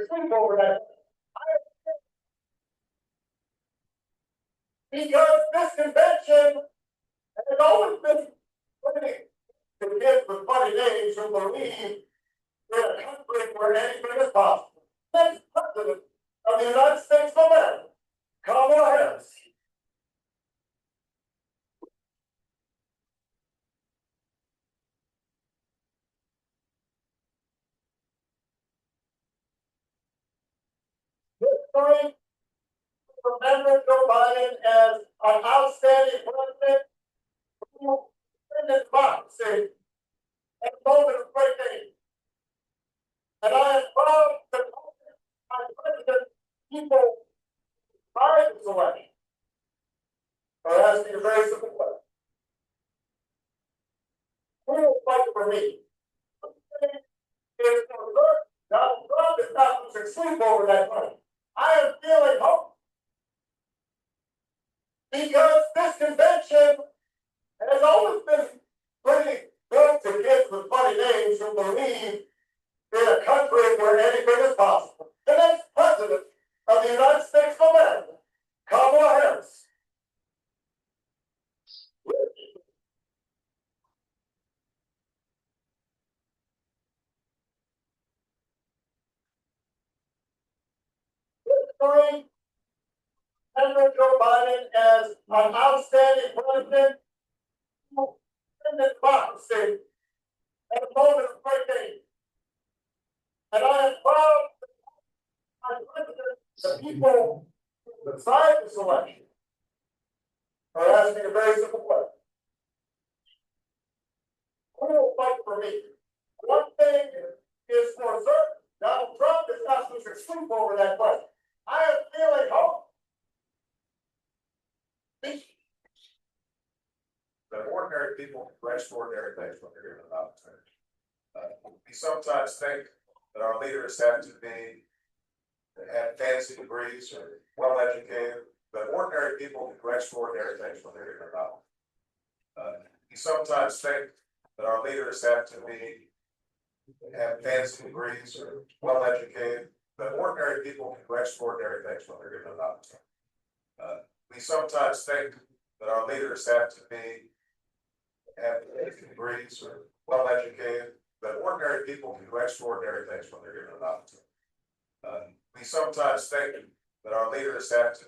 sleep over that. Because this convention has always been putting to kids with funny names who believe in a country where anything is possible. Next president of the United States of America, Kamala Harris. History remembers Joe Biden as an outstanding president who defended democracy at a moment of great need. And I am proud that my president people by this election are asking a very simple question. Who will fight for me? If Donald Trump is not losing sleep over that money, I am feeling hope. Because this convention has always been pretty good to kids with funny names who believe in a country where anything is possible. The next president of the United States of America, Kamala Harris. History remembers Joe Biden as an outstanding president who defended democracy at a moment of great need. And I am proud that my president, the people who decide this election, are asking a very simple question. Who will fight for me? One thing is for certain, Donald Trump is not losing sleep over that question. I am feeling hope. That ordinary people can do extraordinary things when they're given an opportunity. We sometimes think that our leaders have to have fancy degrees or well educated, but ordinary people can do extraordinary things when they're given an opportunity. We sometimes think that our leaders have to have fancy degrees or well educated, but ordinary people can do extraordinary things when they're given an opportunity. We sometimes think that our leaders have to have fancy degrees or well educated, but ordinary people can do extraordinary things when they're given an opportunity. We sometimes think that our leaders have to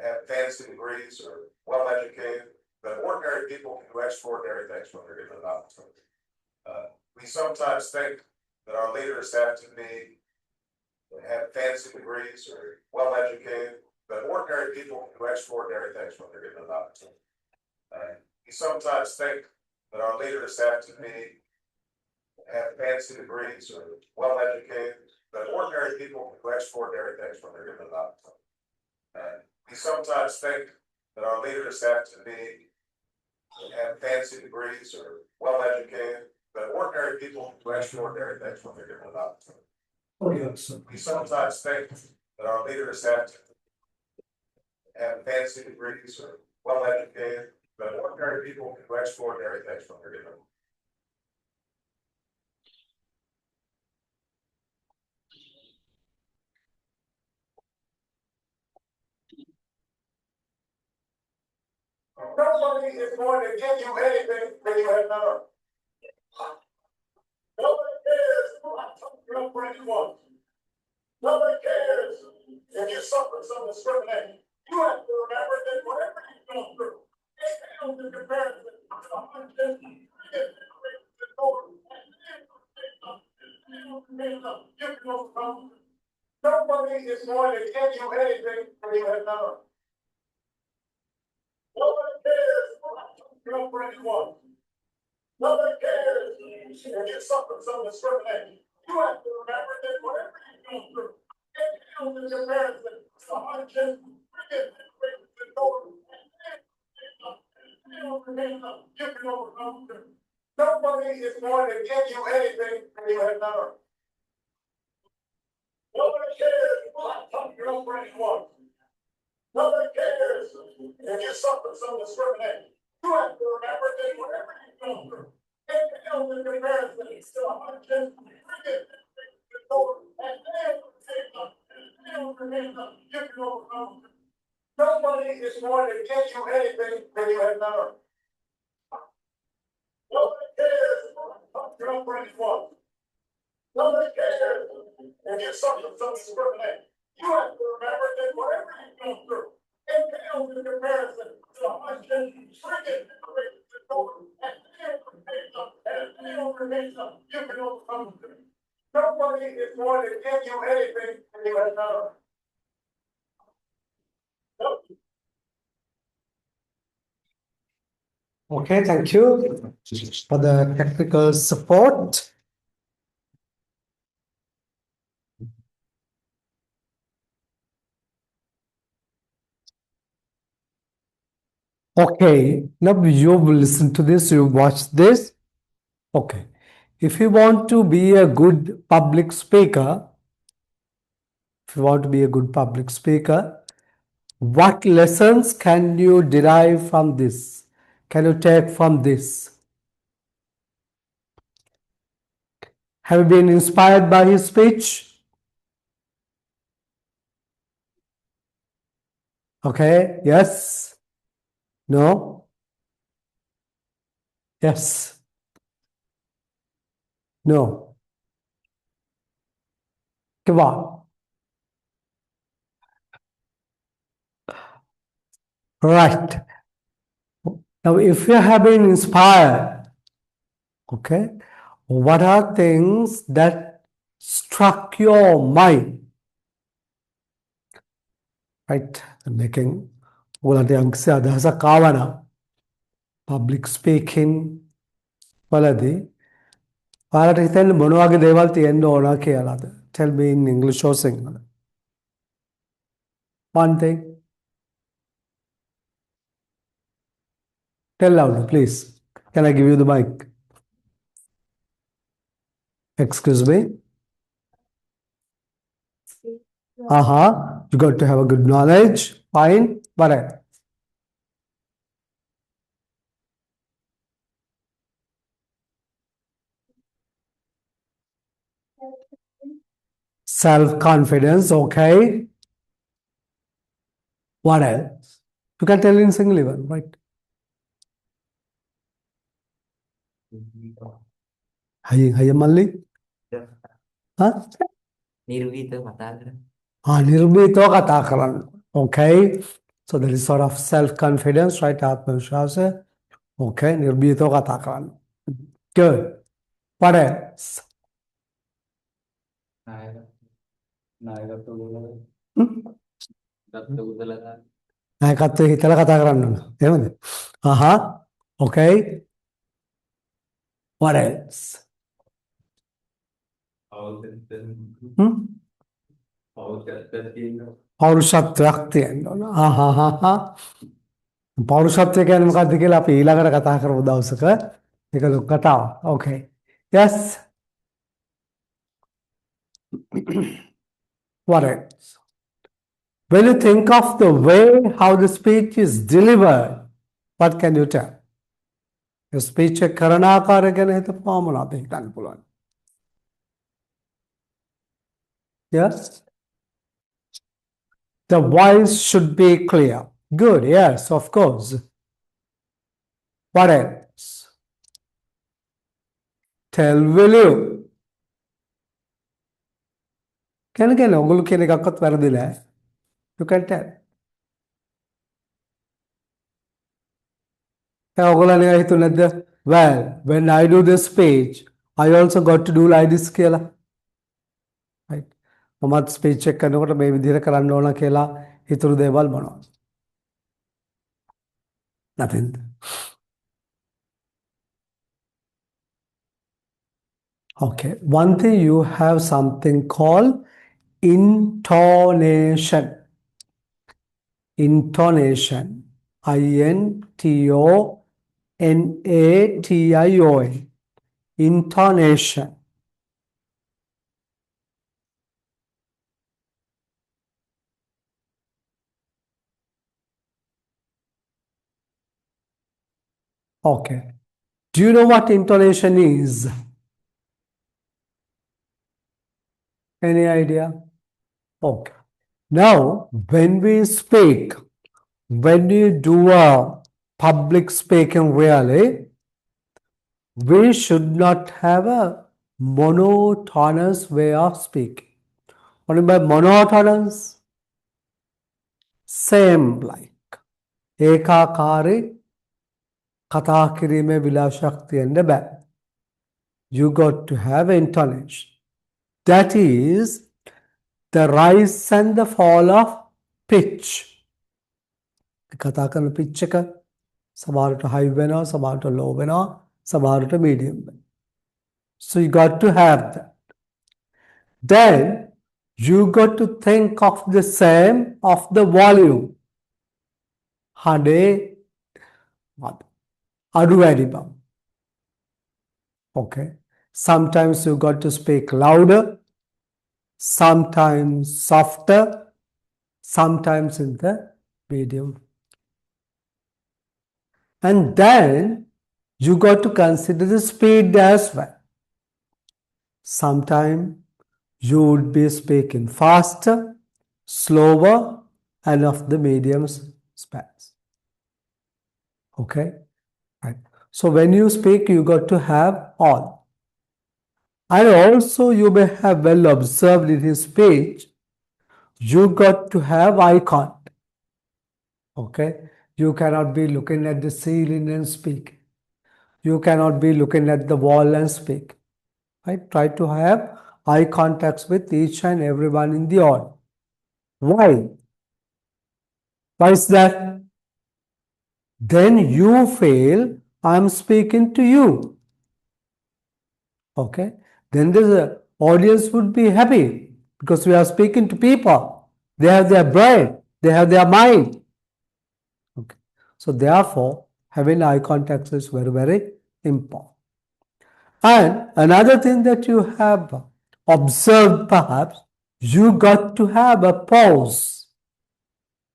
have fancy degrees or well educated, but ordinary people can do extraordinary things when they're given an opportunity. We sometimes think that our leaders have to have fancy degrees or well educated, but ordinary people can do extraordinary things when they're given an opportunity. We sometimes think that our leaders have to have fancy degrees or well educated, but ordinary people can do extraordinary things when they're given an opportunity. We sometimes think that our leaders have to have fancy degrees or well educated, but ordinary people can do extraordinary things when they're given an opportunity. We sometimes think that our leaders have to have fancy degrees or well educated, but ordinary people can do extraordinary things when they're given. Nobody is going to give you anything that you have not earned. Nobody cares what anyone. Nobody cares if you suffer some discrimination. You have to remember that whatever you've gone through, it pales in comparison to the hundreds you can overcome. Nobody is going to give you anything that you have not earned. Nobody cares what anyone. Nobody cares if you suffer some discrimination. You have to remember that whatever you've gone through, it pales in comparison to the hundreds you can overcome. Nobody is going to give you anything that you have not earned. Nobody cares what anyone. Nobody cares if you suffer some discrimination. You have to remember that whatever you've gone through, it pales in comparison to the hundreds you can overcome. Nobody is going to get you anything that you have not earned. Nobody cares what you're bringing forth. Nobody cares if you're something discriminate. You have to remember that whatever you go through, it pales in comparison to the hundred freaking great and you can overcome them. Nobody is going to give you anything that you have not earned. Okay, thank you for the technical support. Okay, now you will listen to this, you watch this. Okay, if you want to be a good public speaker, what lessons can you derive from this? Can you take from this? Have you been inspired by his speech? Okay, yes? No? Yes? No? Come on. Right. Now, if you have been inspired, okay, what are things that struck your mind? Right? Making public speaking වලදී ඔයාලට හිතෙන්නේ මොන වගේ දේවල් තියෙන්න ඕන කියලාද? Tell me in English or Sinhala. One thing. Tell louder, please. Can I give you the mic? Excuse me? You got to have a good knowledge. Fine. What else? Self-confidence, okay. What else? You can tell in single even, right? Hayya Malli? Huh? නිර්වීතව කතා කරන්න. නිර්භීතව කතා කරන්න. Okay. So there is sort of self-confidence, right? ආත්මවිශ්වාස. Okay. නිර්භීතව කතා කරන්න. Good. What else? නායකත්ව උදලා නායකත්වයේ හිතලා කතා කරන්න ඕන. එහෙමද? Okay. What else? පෞරුෂත්වයක් තියෙන්න ඕන. පෞරුෂත්වය කියන්නේ මොකක්ද කියලා අපි ඊළඟට කතා කරමු දවසක. ඒක ලොකු කතාවක්. Okay. Yes. What else? When you think of the way how the speech is delivered, what can you tell? The speech එක කරන ආකාරය ගැන හිතපුවාම මොනවද හිතන්න පුළුවන්? Yes? The voice should be clear. Good, yes, of course. What else? Tell will you? Can ඔගොල්ලෝ කියන එකක්වත් වැරදි නෑ. You can tell. ඔගොල්ලෝ හිතුවේ නැද්ද? Well, when I do this speech, I also got to do like this කියලා. Right? මමත් ස්පීච් එක කරනකොට මේ විදිහට කරන්න ඕන කියලා හිතුරු දේවල් මොනවද? Nothing. Okay. One thing, you have something called intonation. Intonation. I-N-T-O-N-A-T-I-O-N. Intonation. Okay. Do you know what intonation is? Any idea? Okay. Now, when we speak, when you do a public speaking really, we should not have a monotonous way of speaking. What do you mean by monotonous? Same like. Ekakari කතා කිරීමේ විලාශක්තියෙන්ද බෑ. You got to have intonation. That is the rise and the fall of pitch. කතා කරන pitch එක සමහරට high වෙනවා, සමහරට low වෙනවා, සමහරට medium වෙනවා. So you got to have that. Then you got to think of the same of the volume. හඬේ අඩු වැඩි බව. Okay. Sometimes you got to speak louder, sometimes softer, sometimes in the medium. And then you got to consider the speed as well. Sometimes you would be speaking faster, slower, and of the medium space. Okay? Right. So when you speak, you got to have all. And also you may have well observed in his speech, you got to have eye contact. Okay? You cannot be looking at the ceiling and speak. You cannot be looking at the wall and speak. Right? Try to have eye contacts with each and everyone in the audience. Why? Why is that? Then you feel I'm speaking to you. Okay? Then the audience would be happy because we are speaking to people. They have their brain, they have their mind. Okay. So therefore, having eye contact is very, very important. And another thing that you have observed perhaps, you got to have a pause.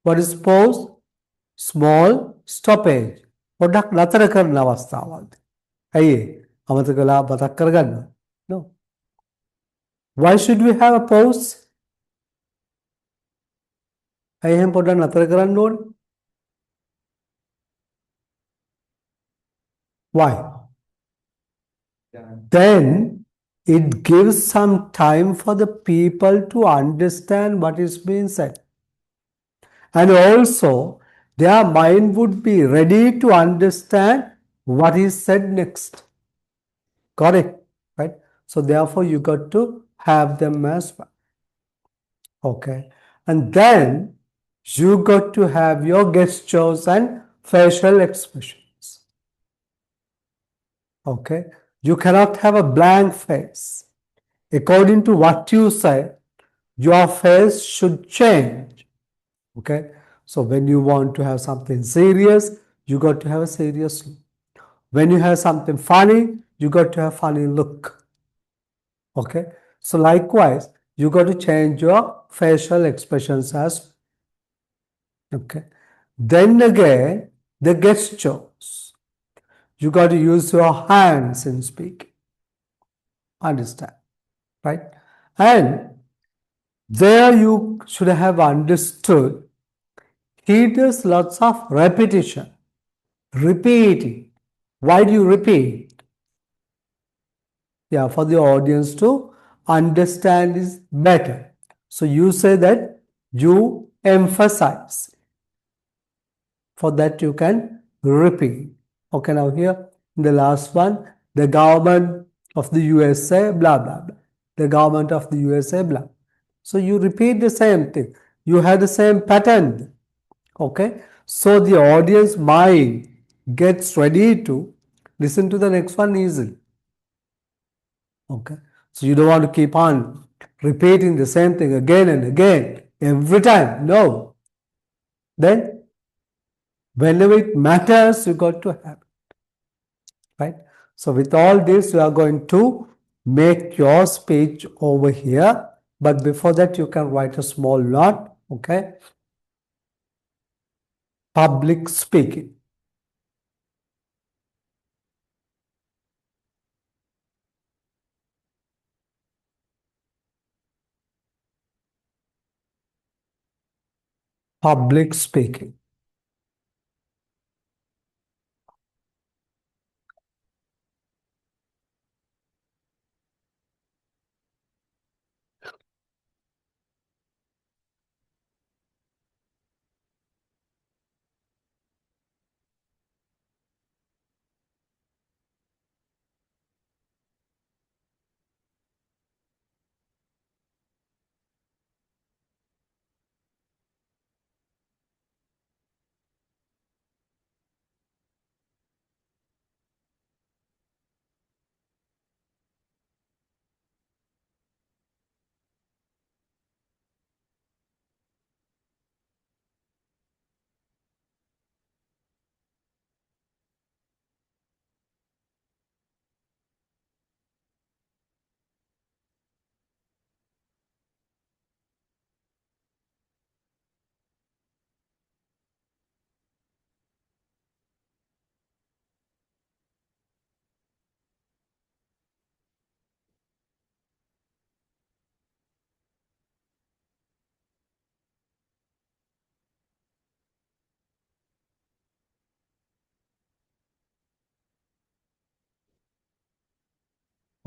What is pause? Small stoppage. පොඩ්ඩක් නතර කරන අවස්ථාවක්. ඇයි අමතක කළා මතක් කරගන්න? No. Why should we have a pause? ඇයි එහෙනම් පොඩ්ඩක් නතර කරන්න ඕනේ? Why? Then it gives some time for the people to understand what is being said. And also, their mind would be ready to understand what is said next. Got it? Right? So therefore, you got to have them as well. Okay. And then you got to have your gestures and facial expressions. Okay. You cannot have a blank face. According to what you say, your face should change. Okay. So when you want to have something serious, you got to have a serious look. When you have something funny, you got to have funny look. Okay. So likewise, you got to change your facial expressions as well. Okay. Then again, the gestures. You got to use your hands in speaking. Understand? Right? And there you should have understood he does lots of repetition, repeating. Why do you repeat? Yeah, for the audience to understand is better. So you say that you emphasize. For that you can repeat. Okay, now here in the last one, the government of the USA, blah, blah, blah. The government of the USA, blah. So you repeat the same thing. You have the same pattern. Okay, so the audience mind gets ready to listen to the next one easily. Okay, so you don't want to keep on repeating the same thing again and again every time. No. Then whenever it matters, you got to have it. Right? So with all this, you are going to make your speech over here. But before that, you can write a small note. Okay. Public speaking. public speaking.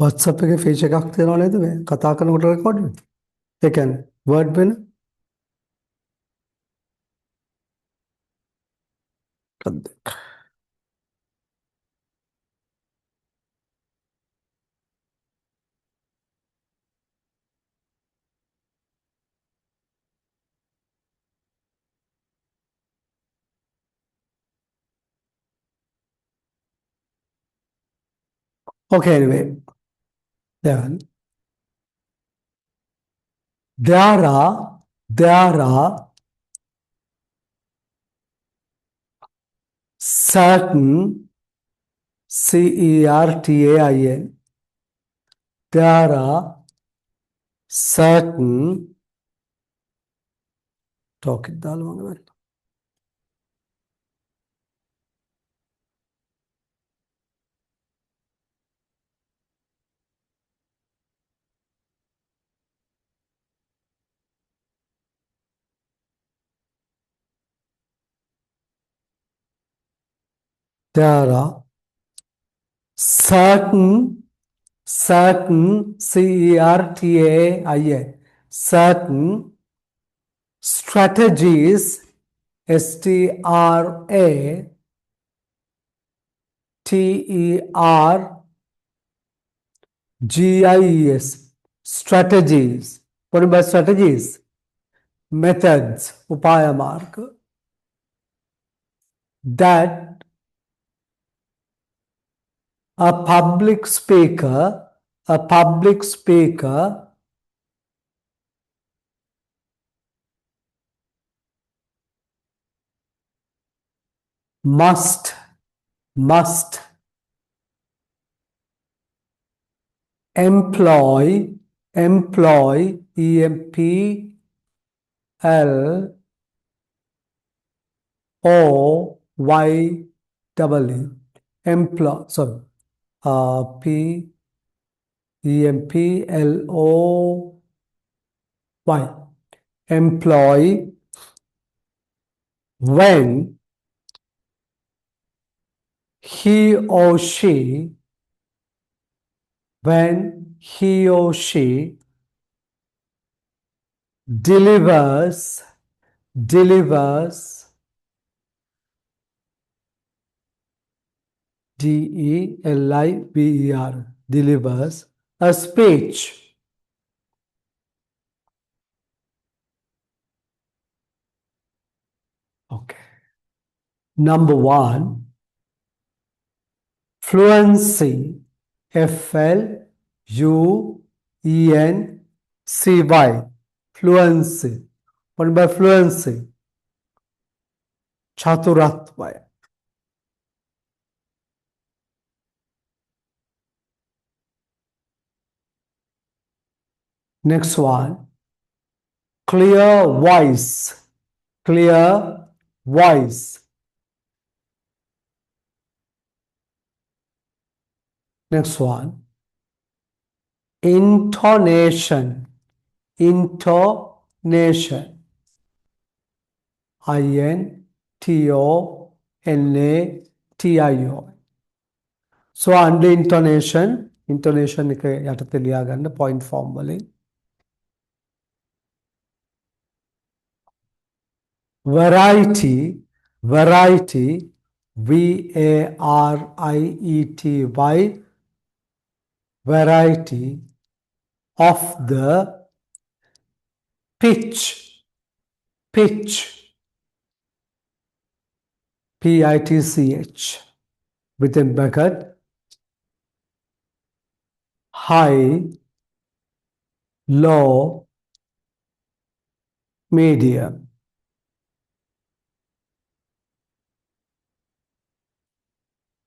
WhatsApp එකේ feature එකක් තියෙනව නේද මේ කතා කරනකොට record වෙන. ඒ කියන්නේ word වෙන. Okay, anyway. Then there are certain CERTAIN. There are certain talk it down. There are certain CERTAIN, certain strategies, STRATEGIES, strategies. What about strategies? Methods, upaya mark, that a public speaker must employ employ when he or she delivers delivers a speech. Okay. Number one, fluency, FLUENCY, fluency. What about fluency? Chaturatva. Next one, clear voice. Next one, intonation. I-N-T-O-N-A-T-I-O. So under intonation එක යටතේ ලියා ගන්න point form වලින්. Variety, V-A-R-I-E-T-Y, variety of the pitch, P-I-T-C-H, within bracket, high, low, medium.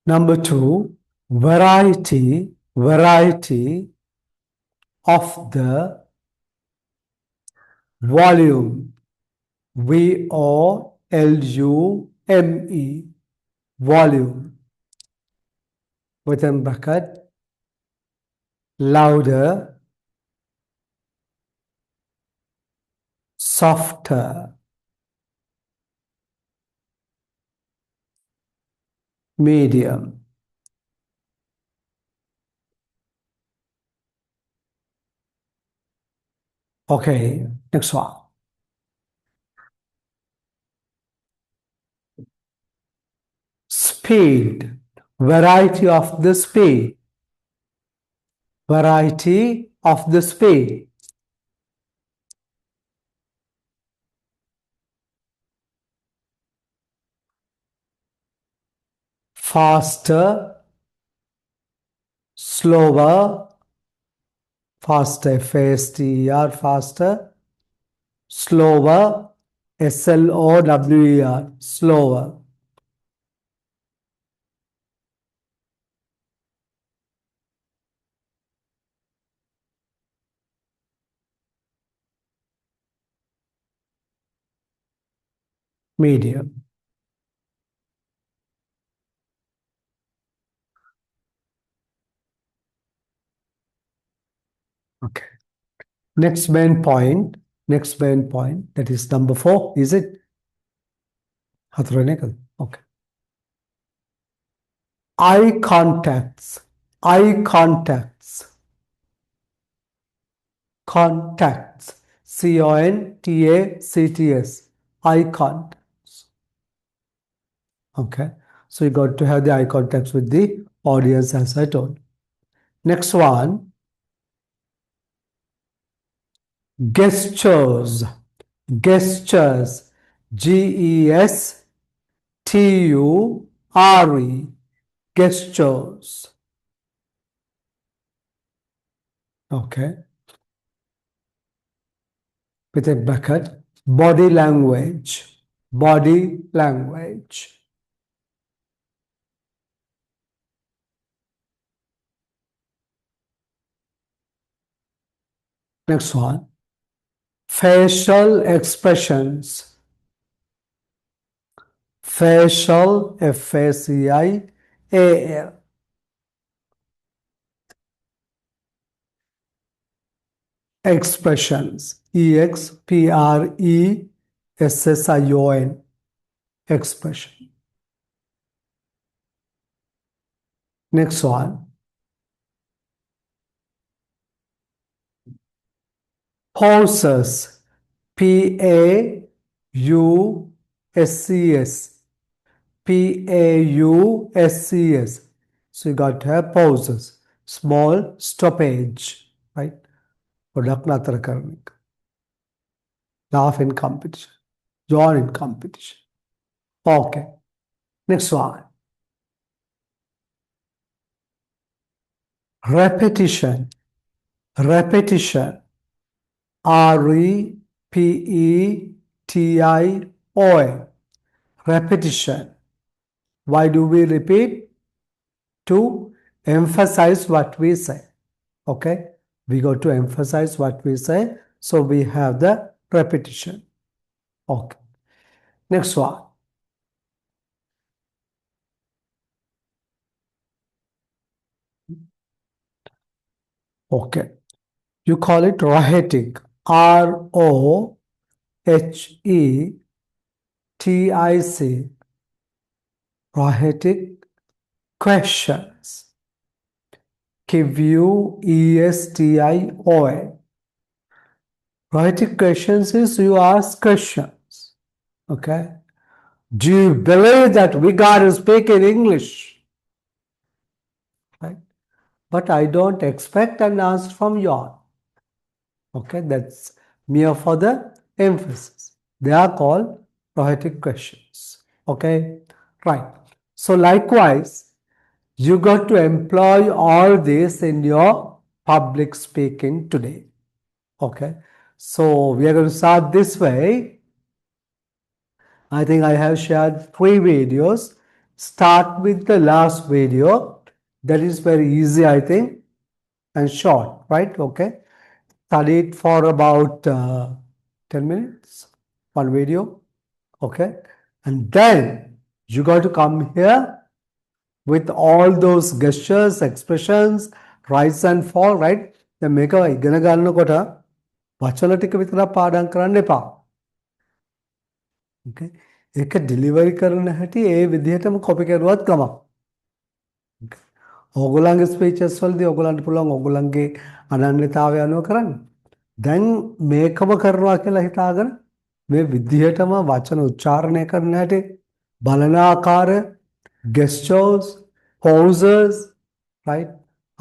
Number 2, variety of the volume, V-O-L-U-M-E, volume, within bracket, louder, softer, medium. Okay, next one. Speed, variety of the speed, variety of the speed. Faster, slower, faster, F-A-S-T-E-R, faster, slower, S-L-O-W-E-R, slower. Medium. Okay. Next main point, that is number 4, is it? Okay. Eye contacts, C-O-N-T-A-C-T-S, eye contacts. Okay, so you got to have the eye contacts with the audience, as I told. Next one, gestures, G-E-S-T-U-R-E, gestures. Okay, with a bracket, body language. Next one, facial expressions, F-A-C-I-A-L, expressions, E-X-P-R-E-S-S-I-O-N, expression. Next one, pulses, P-A-U-S-C-S, P-A-U-S-C-S. So you got to have pauses, small stoppage, right? Product natar karne ka. Laugh in competition, join in competition. Okay, next one. Repetition, R-E-P-E-T-I-O-N, repetition. Why do we repeat? To emphasize what we say. Okay, we got to emphasize what we say, so we have the repetition. Okay, next one. Okay, you call it rhetoric, R-O-H-E-T-I-C, TIC, Rhetoric Questions. QUESTION. Rhetoric questions is you ask questions. Okay. Do you believe that we got to speak in English? Right. But I don't expect an answer from you all. Okay, that's mere for the emphasis. They are called rhetoric questions. Okay, right. So likewise, you got to employ all this in your public speaking today. Okay, so we are going to start this way. I think I have shared 3 videos. Start with the last video. That is very easy, I think, and short, right? Okay. Study it for about 10 minutes, one video. Okay. And then you got to come here with all those gestures, expressions, rise and fall, right? දැන් මේක ඉගෙන ගන්නකොට වචන ටික විතර පාඩම් කරන්න එපා. Okay. ඒක ඩිලිවරි කරන හැටි ඒ විදිහටම කොපි කරුවත් ගමක්. Okay. ඕගොල්ලන්ගේ ස්පීචස් වලදී ඕගොල්ලන්ට පුළුවන් ඕගොල්ලන්ගේ අනන්‍යතාවය අනුව කරන්න. දැන් මේකම කරනවා කියලා හිතාගෙන මේ විදිහටම වචන උච්චාරණය කරන හැටි බලන ආකාරය gestures pauses right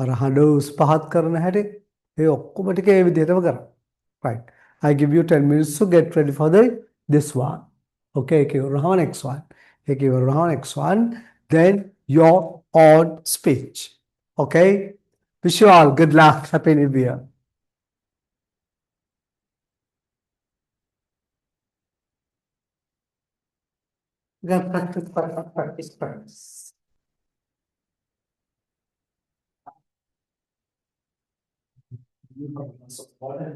අර හඬ උස් පහත් කරන හැටි ඒ ඔක්කොම ටික ඒ විදිහටම කරන්න right I give you 10 minutes to get ready for this one okay ඒක ඉවරනහම next one ඒක ඉවරනහම next one then your own speech okay wish you all good luck happy new year. You gotta practice, practice, practice, practice. You got lots of water.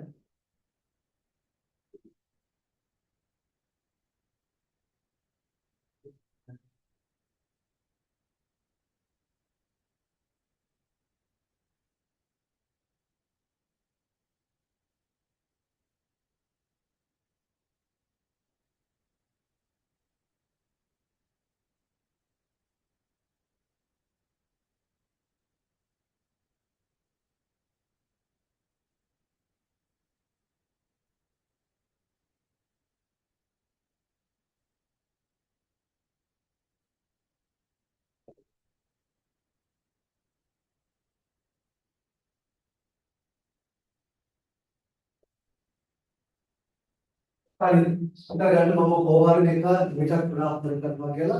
Fine. Kita ganti mama bawa mereka mereka pernah berkat bagaimana?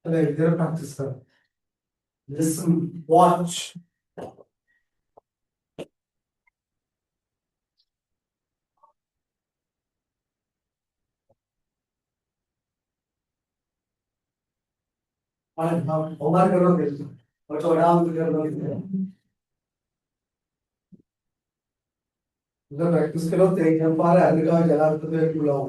Ada dia practice कर. Listen, watch. और homework करो देखो. और छोड़ा हम करो देखो. जब प्रैक्टिस करो तो एक बार अलग जगह तो एक बुलाओ.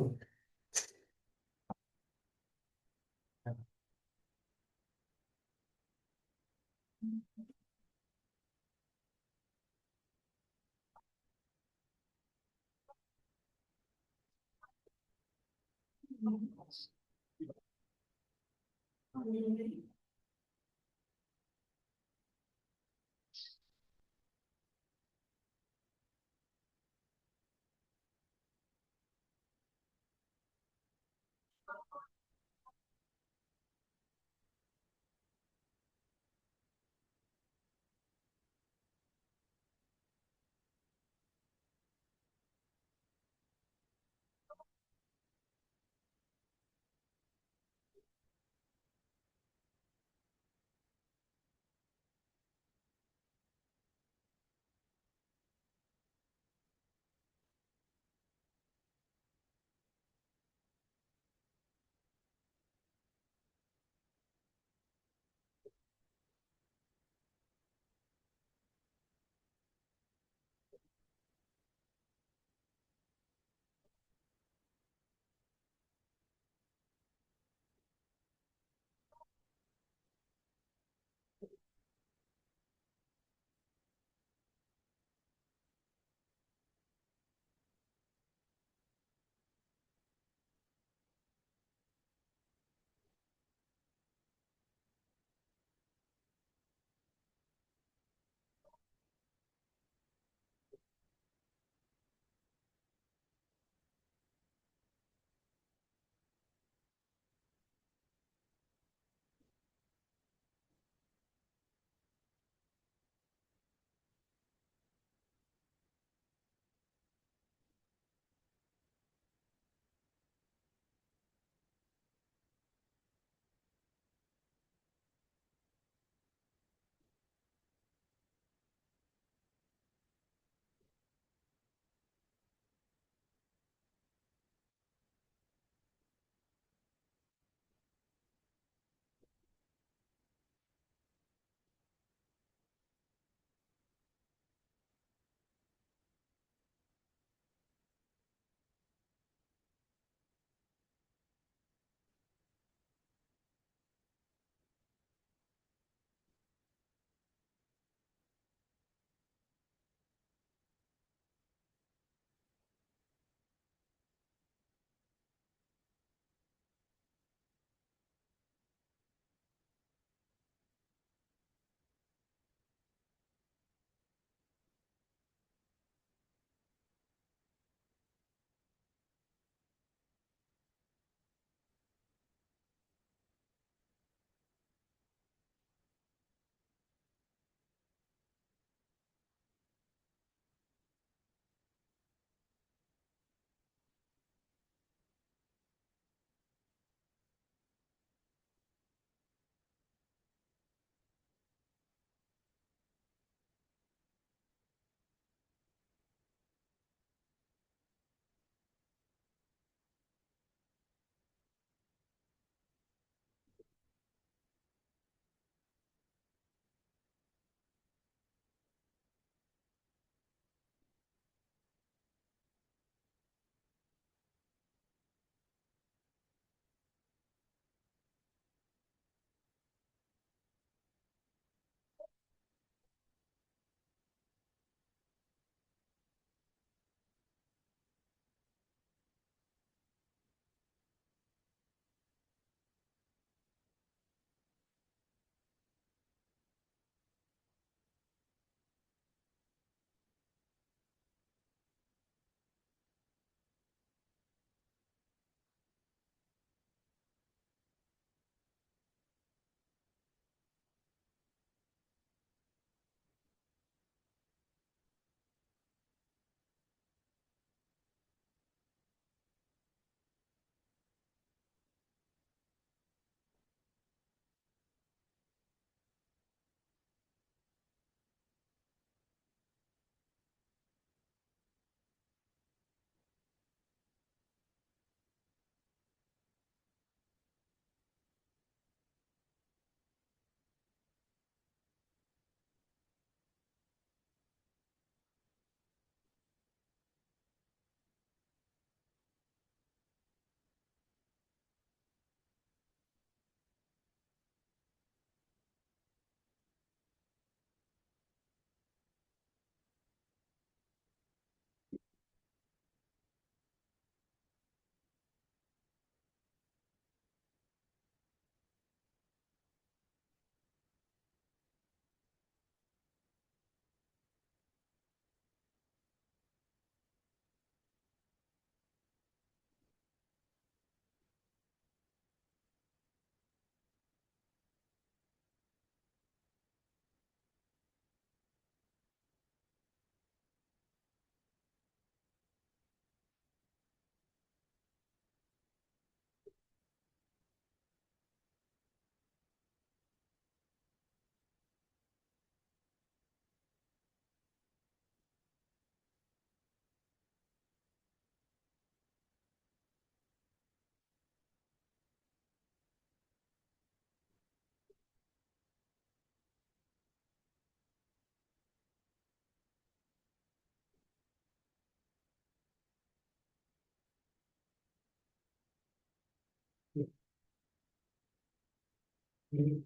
Looks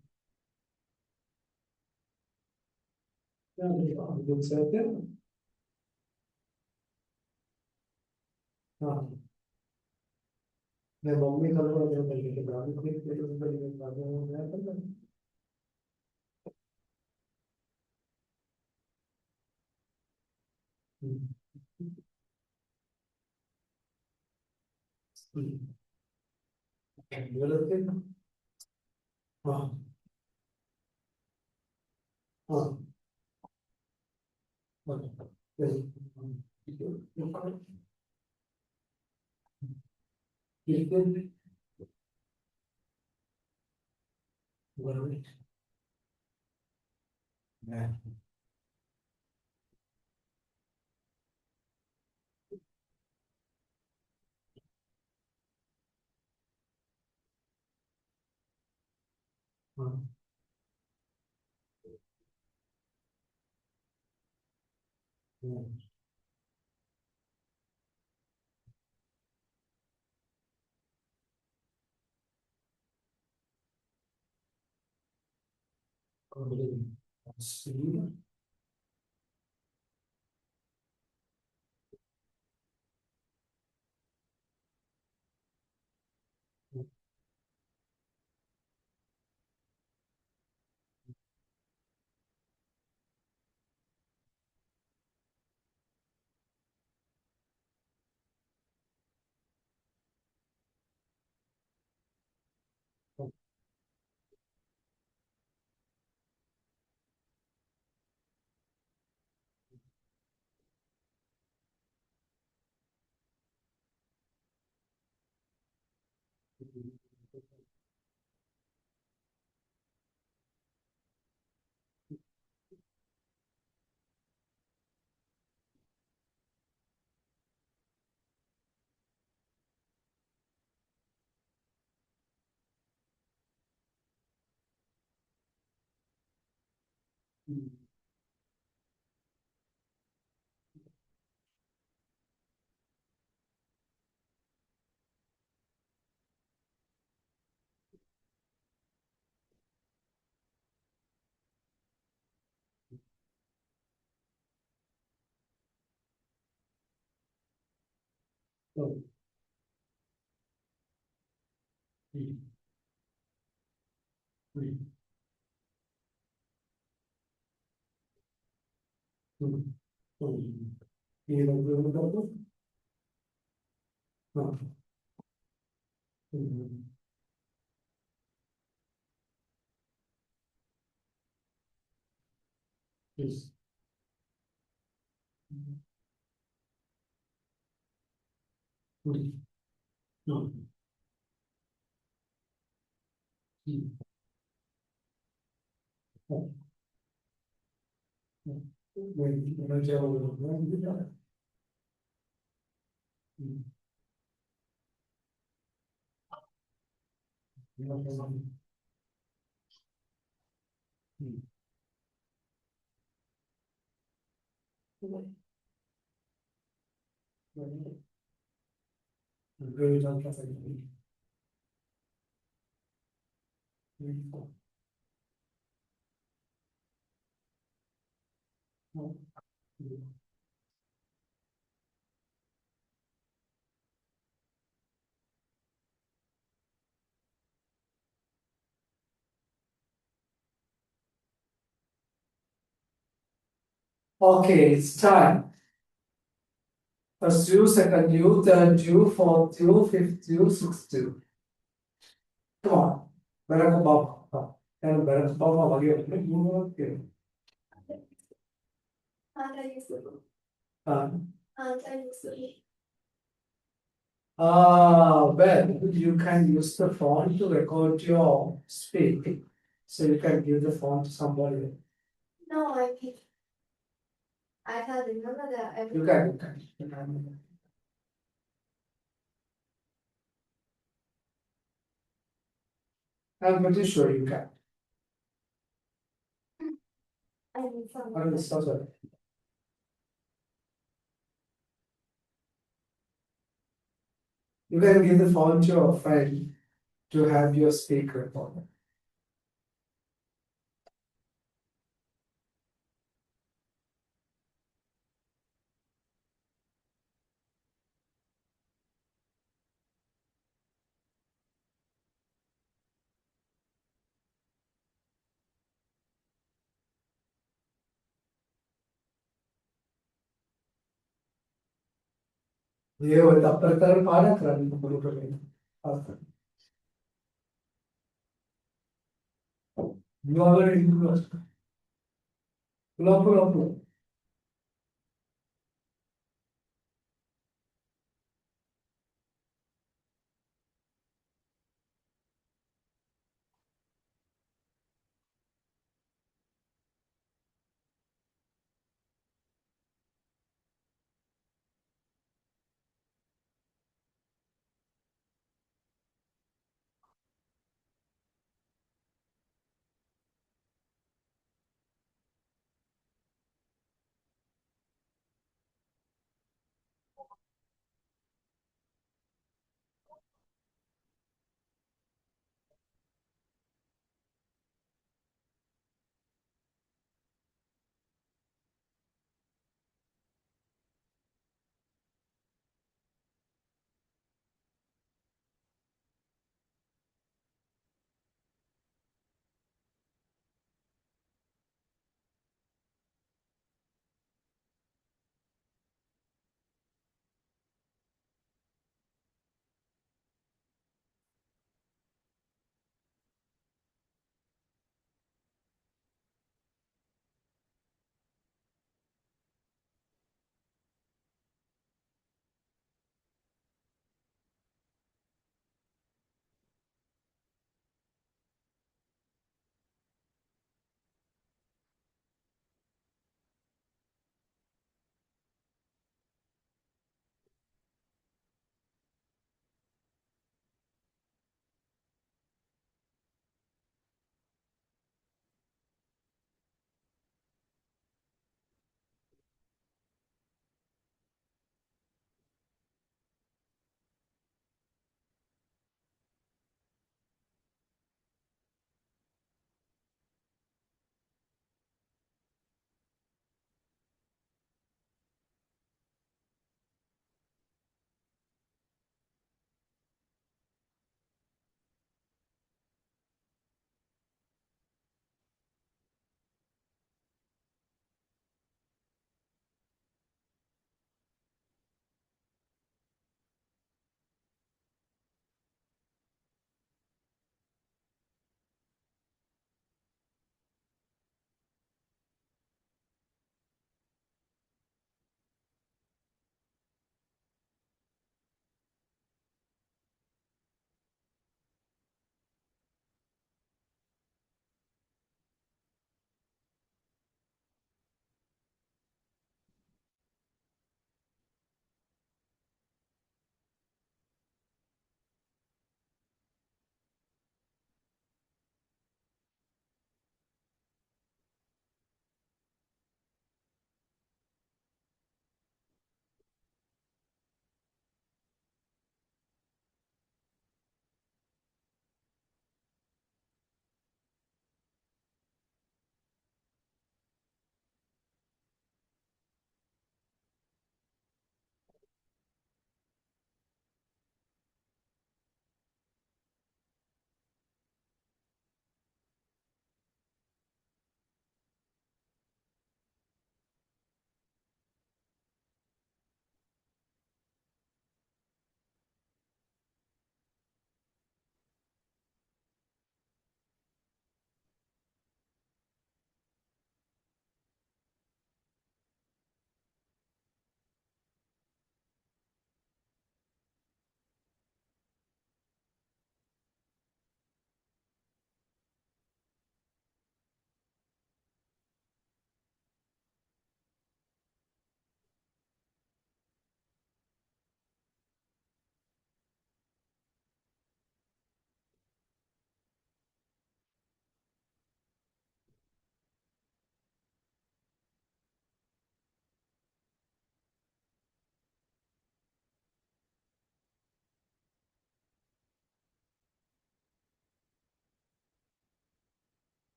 like it. मैं बॉम्बे का लोग अगर करने के बाद फिर तो करने के बाद मैं करता हूँ। बोलो फिर। हाँ हाँ बिल्कुल ये लोग जो कर दो हाँ yes Okay, it's time. First due, second due, third due, fourth due, fifth due, sixth due. Come on. Barack Obama. And Barack Obama, what do you well, you can use the phone to record your speak. So you can give the phone to somebody. No, I can't remember that. You can. I'm pretty sure you can. I'm from. I'm so sorry. You can give the phone to your friend to have your speak recorded. ඒ ඔය දප්තර කරලා පාඩම් කරන්න පුළුවන්. You already do it. Pull up.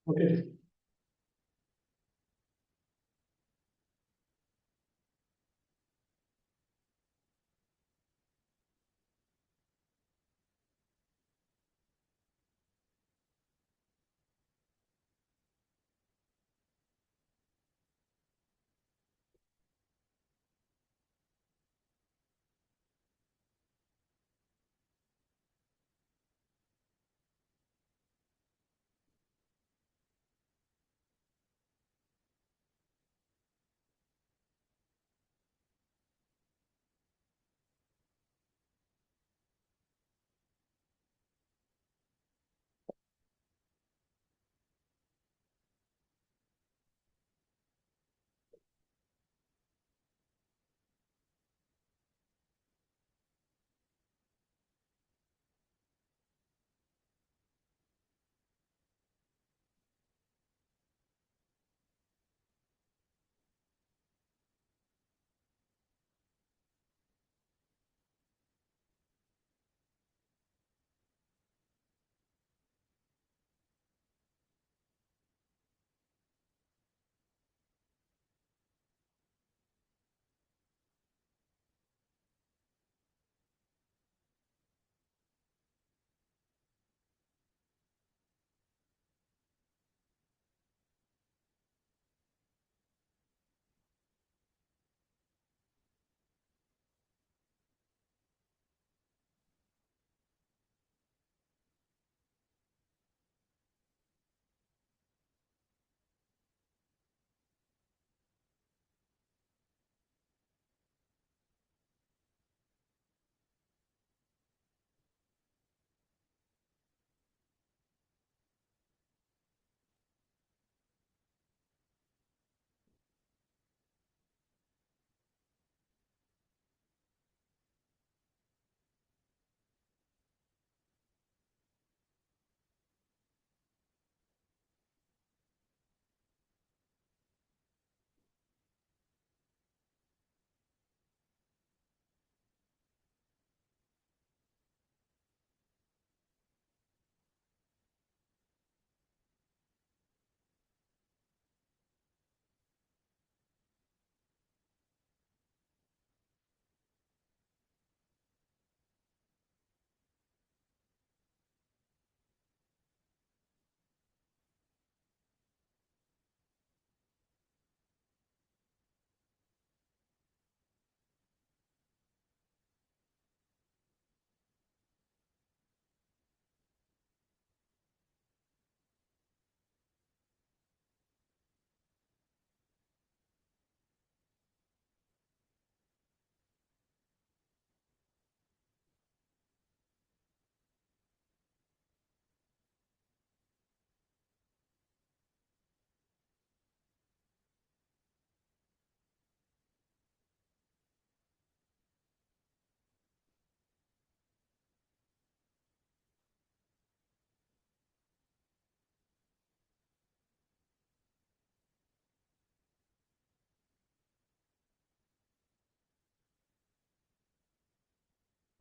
Okay.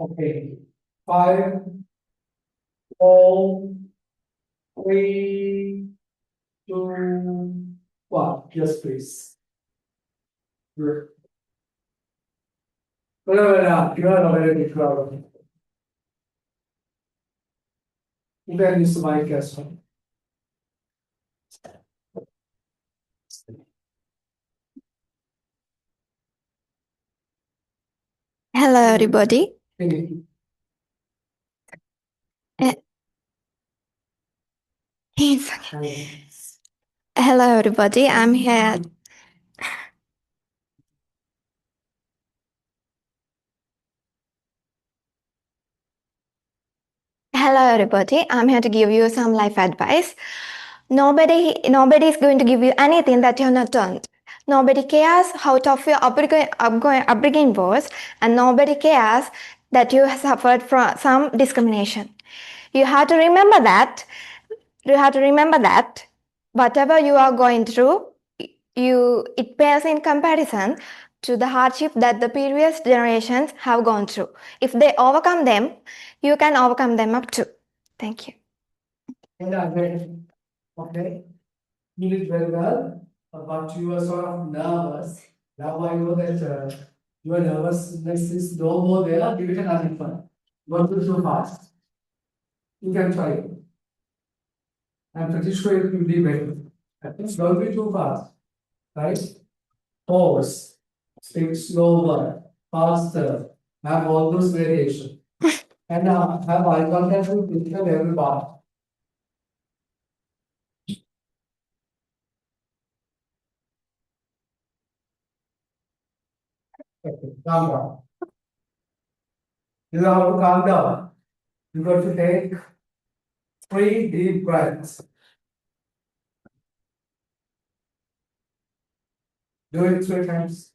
Okay. 5, 4, 3, 2, 1. Yes, please. Good. Voilà, you are very proud. You can use the mic as well. Hello, everybody. Okay. It's okay. Hello, everybody. I'm here. Hello, everybody. I'm here to give you some life advice. Nobody is going to give you anything that you're not done. Nobody cares how tough your upbringing was, and nobody cares that you suffered from some discrimination. You have to remember that. You have to remember that whatever you are going through, it pales in comparison to the hardship that the previous generations have gone through. If they overcome them, you can overcome them up too. Thank you. Okay. You did very well, but you were sort of nervous. Now I know that your nervousness is no more there. Give it another try. Don't do so fast. You can try it. I'm pretty sure it will be better. At least don't be too fast. Right? Pause. Speak slower, faster. Have all those variations. And have eye contact with each and every part. Okay, calm down. You have to calm down. You got to take 3 deep breaths. Do it 3 times.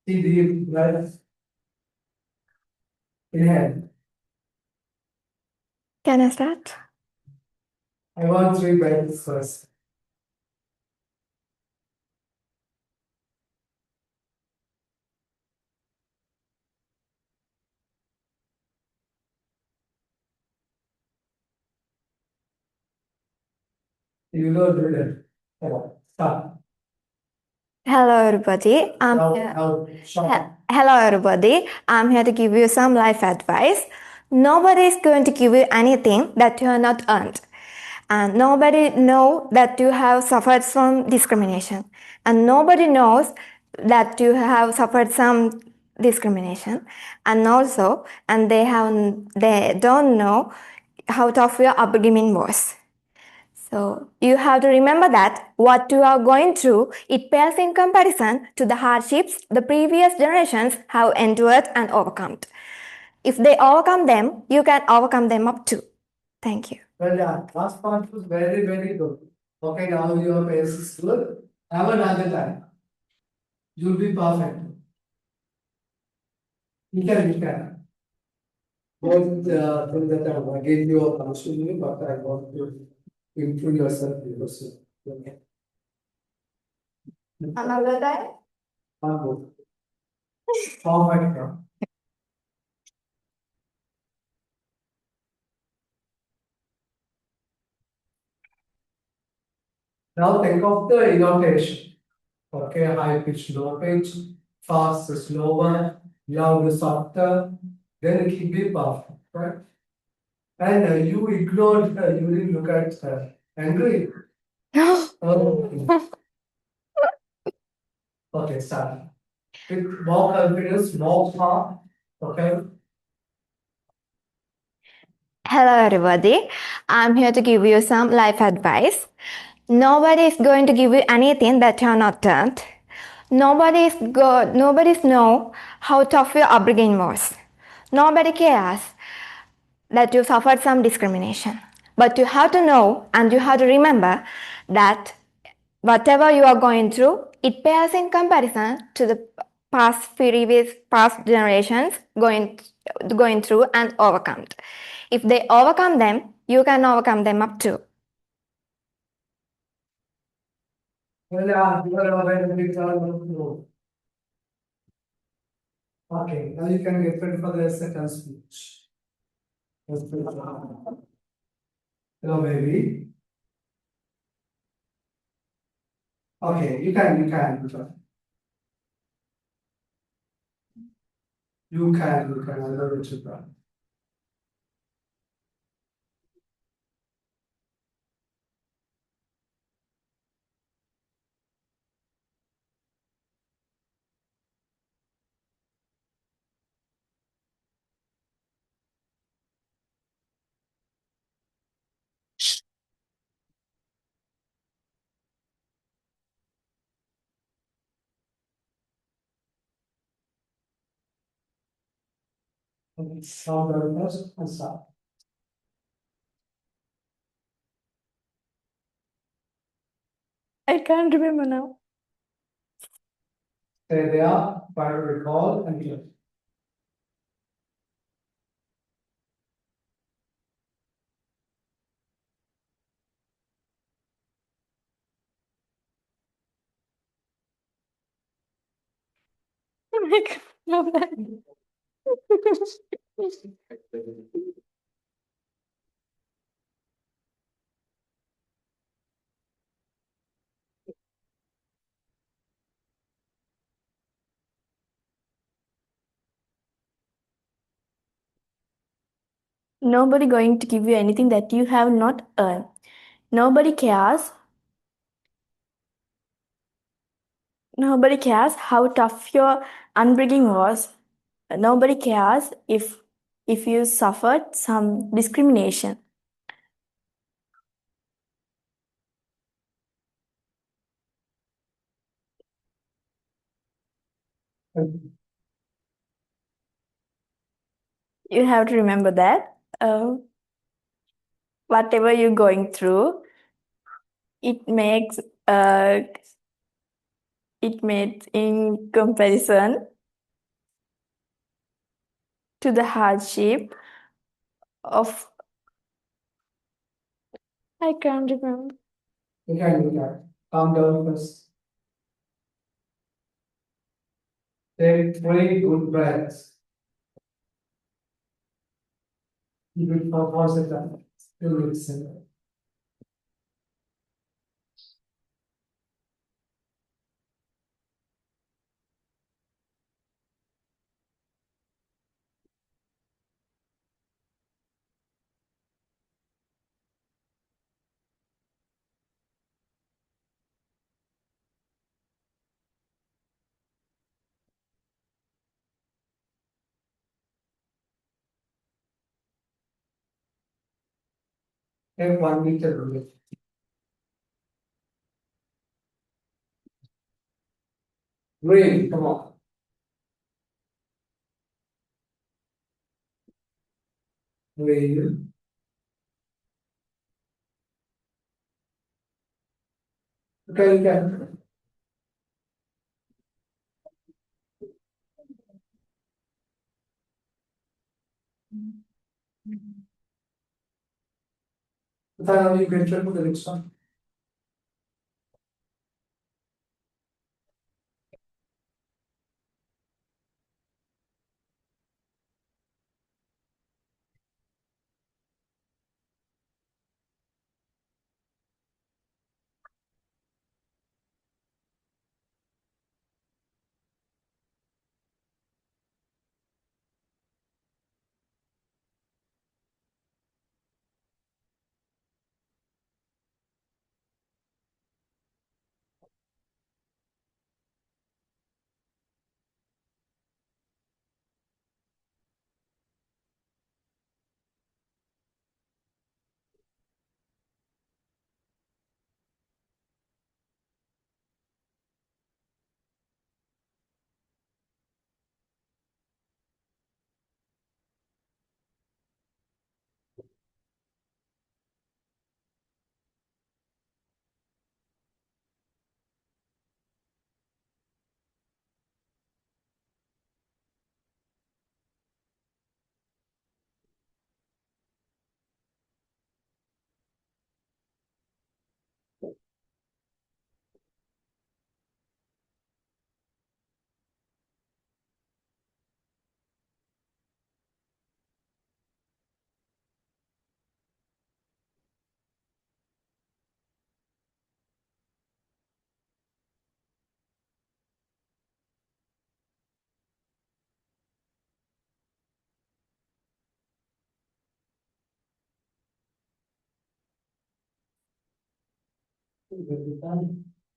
3 deep breaths. Inhale. Can I start? I want 3 breaths first. You don't do that. Come on, start. Hello, everybody. Now, shut. Hello, everybody. I'm here to give you some life advice. Nobody is going to give you anything that you have not earned. And nobody know that you have suffered from discrimination. And nobody knows that you have suffered some discrimination. And also, they don't know how tough your upbringing was. So you have to remember that what you are going through, it pales in comparison to the hardships the previous generations have endured and overcome. If they overcome them, you can overcome them up too. Thank you. Well done. Last part was very, very good. Okay, now your pace is good. Have another time. You'll be perfect. You can. Both things that I gave you a punishment, but I want you to improve yourself because okay. Another time? Good. Perfect now. Now think of the intonation. Okay, high pitch, low pitch, fast, slower, loud, softer, then it will be perfect, right? And you ignored, you didn't look at angry. Oh, okay, start. With more confidence, more calm, okay? Hello, everybody. I'm here to give you some life advice. Nobody is going to give you anything that you have not learned. Nobody's know how tough your upbringing was. Nobody cares that you suffered some discrimination. But you have to know and you have to remember that whatever you are going through, it pales in comparison to the past generations going through and overcome. If they overcome them, you can overcome them up too. Well, yeah, you are aware big no. Okay, now you can get ready for the second speech. Hello, baby. Okay, you can. You can, I love it, Chitra. Sound very much and start. I can't remember now. Stay there, try to recall and clear. Nobody going to give you anything that you have not earned. Nobody cares. Nobody cares how tough your upbringing was. Nobody cares if you suffered some discrimination. You have to remember that whatever you're going through, it makes in comparison to the hardship of I can't remember. You can do that. Calm down first. Take 3 good breaths. Keep it for 4 seconds. Till listen. Take 1 meter away. Breathe, come on. Breathe. Okay, you can. Finally, you can try to the next one.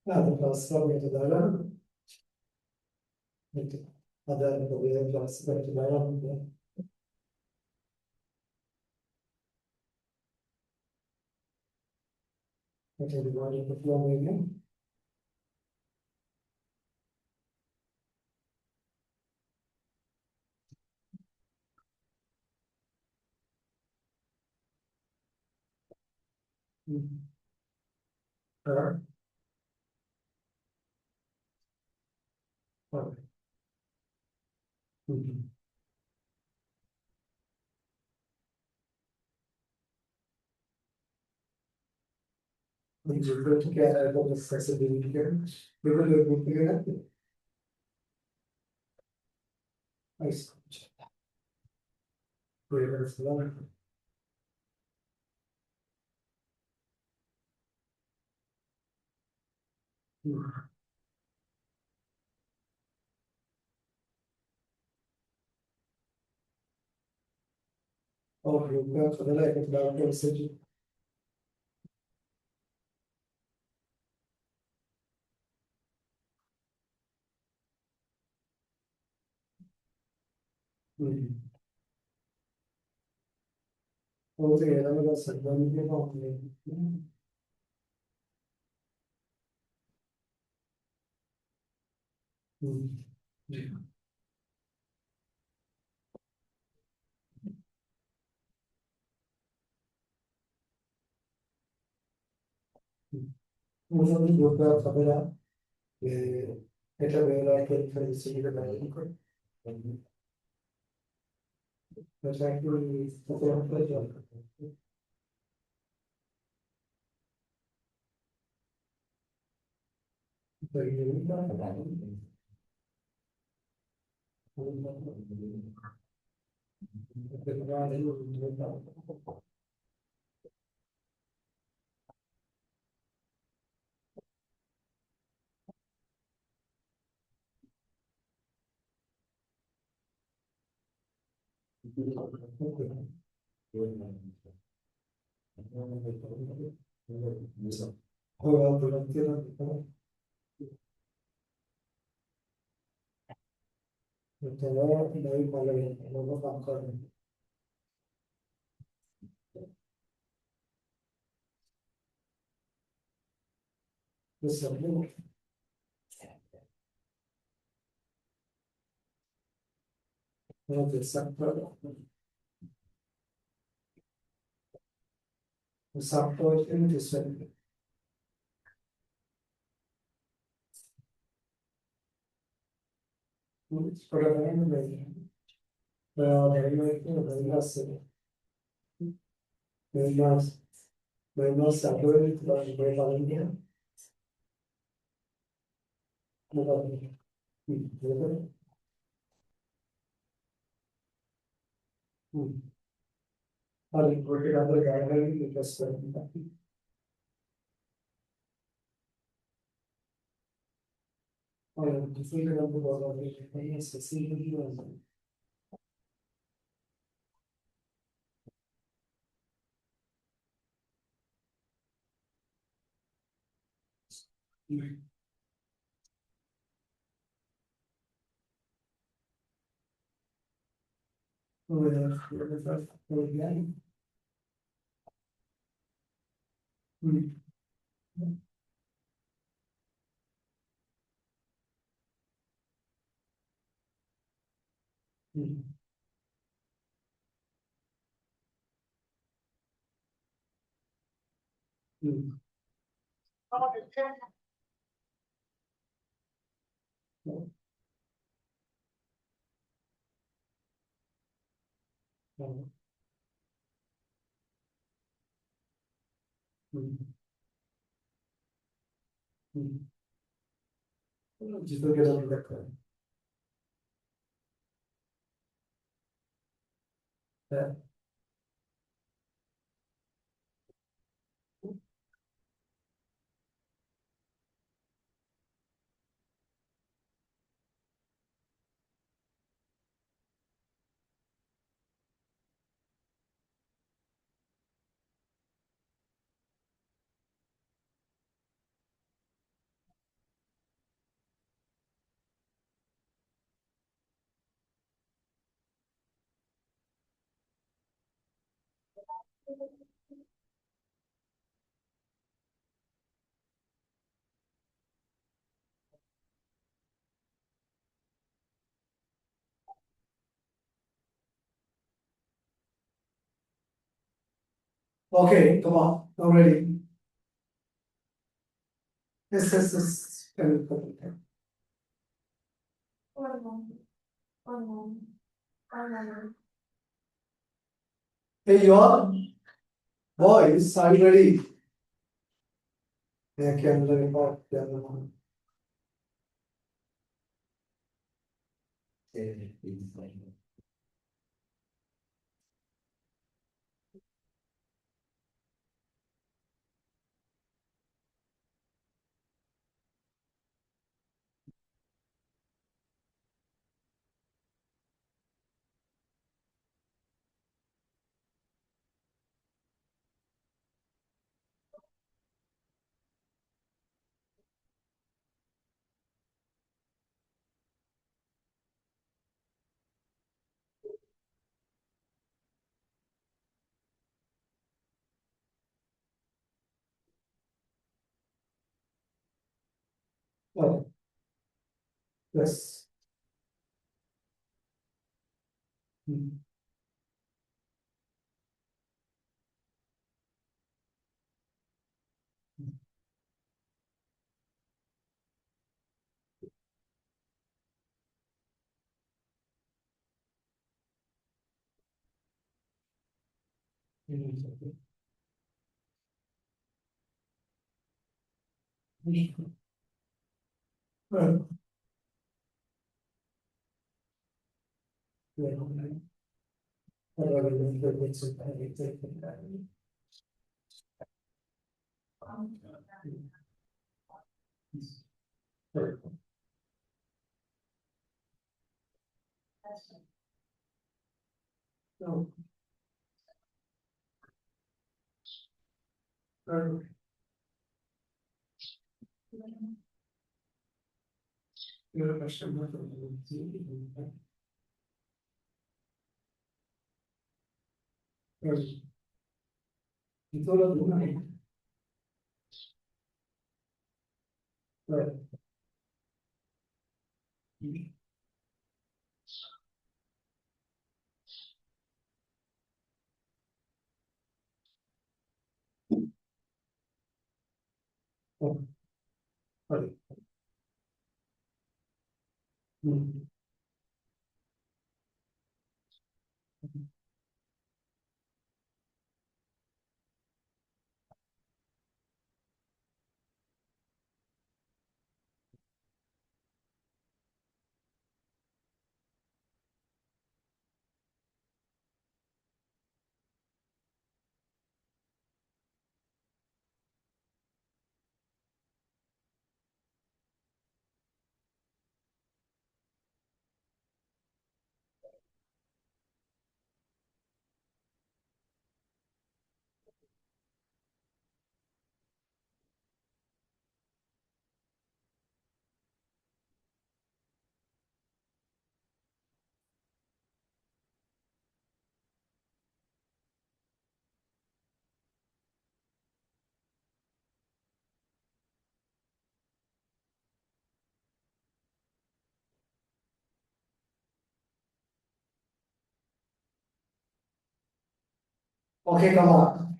Nada, próximo metodologia. Ada program class metodologia. Metodologia performanya. Juga que era como flexibility here. We will do it together. Nice. Very slow. Okay, so then I can down to message. Oh, yeah, I'm gonna send them the Usually you have camera, better way like can see the line. But actually, Subtotal in this one. Menos Saturday plus by Valencia. Or put it under gallery because or different number of specifically. जिसको क्या लगता है Okay, come on, I'm ready. Yes. Hey, your boys, are you ready? Yeah, camera record, camera on. Oh. Yes. Hmm. Well, No. Your question. Itulah gunanya. Oh, sorry. Okay, come on.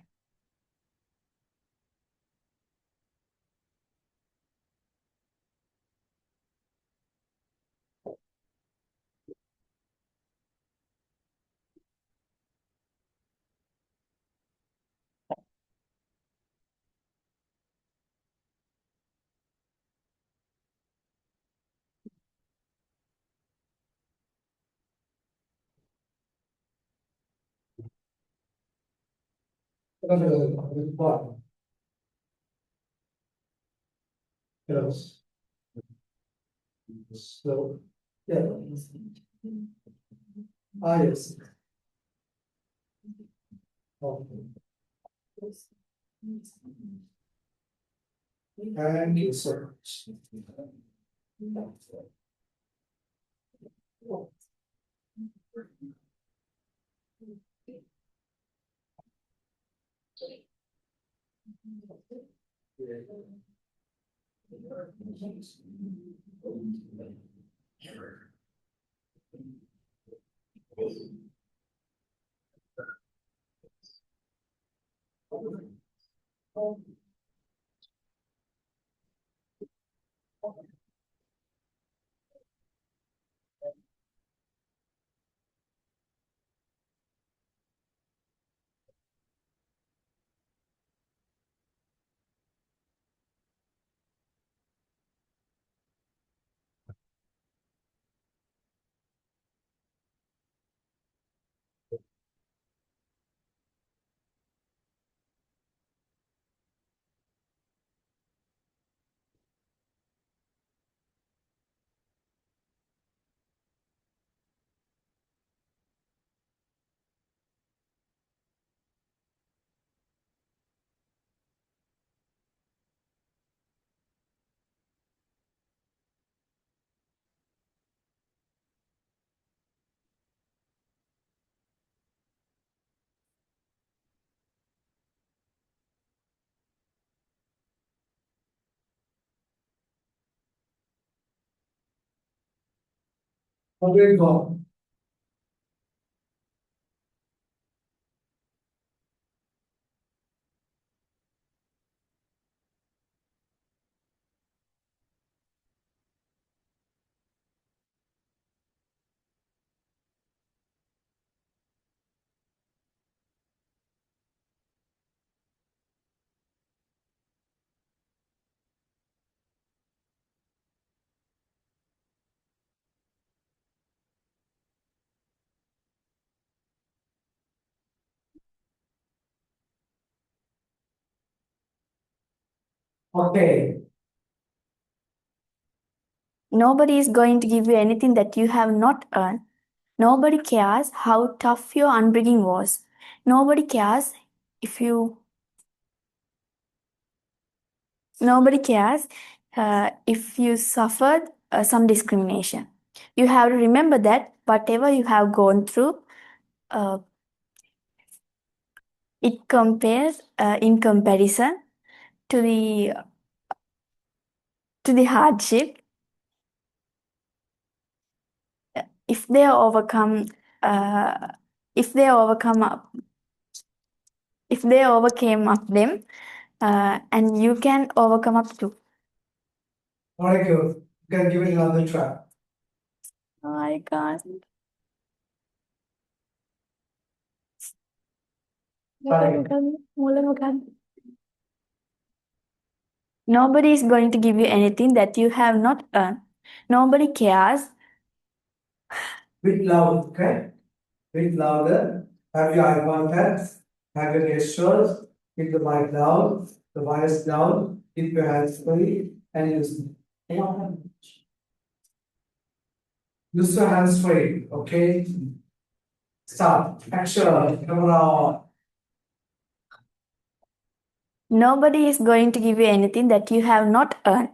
Yes. So, yeah. Yes. Okay. Thank you so much. Great God. Okay. Nobody is going to give you anything that you have not earned. Nobody cares how tough your upbringing was. Nobody cares if you. Nobody cares if you suffered some discrimination. You have to remember that whatever you have gone through, uh, it compares in comparison to the hardship. If they overcome, uh, if they overcome up, if they overcame up them, and you can overcome up too. All right, good. You can give it another try. I can't. Nobody is going to give you anything that you have not earned. Nobody cares. Bit loud, okay? Bit louder. Have your eye contact. Have your gestures. Keep the mic down, the voice down. Keep your hands free and use them. Use your hands free, okay? Start. Action. Camera on. Nobody is going to give you anything that you have not earned.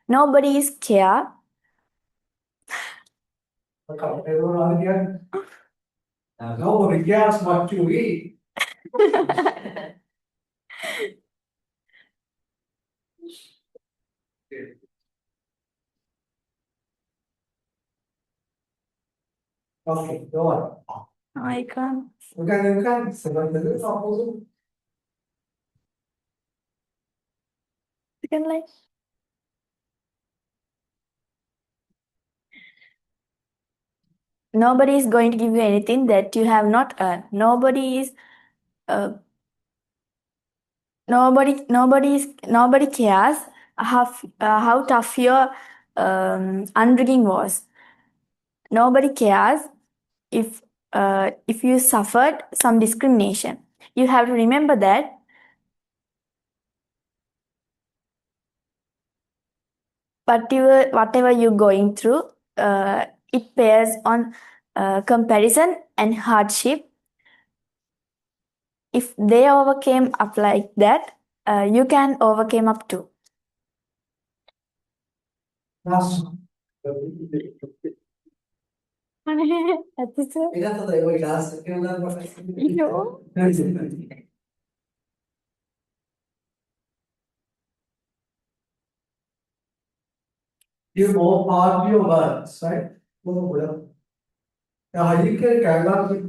Nobody is care. Okay, everyone on here? Nobody cares what you eat. Okay, go on. I can't. You can. Second minute, opposite. Second line. Nobody is going to give you anything that you have not earned. Uh, nobody cares how tough your upbringing was. Nobody cares if you suffered some discrimination. You have to remember that whatever you're going through, it bears on comparison and hardship. If they overcame up like that, you can overcome up too. Last. ඇතිස Give more power to your words, right? More well. Now you can cannot be.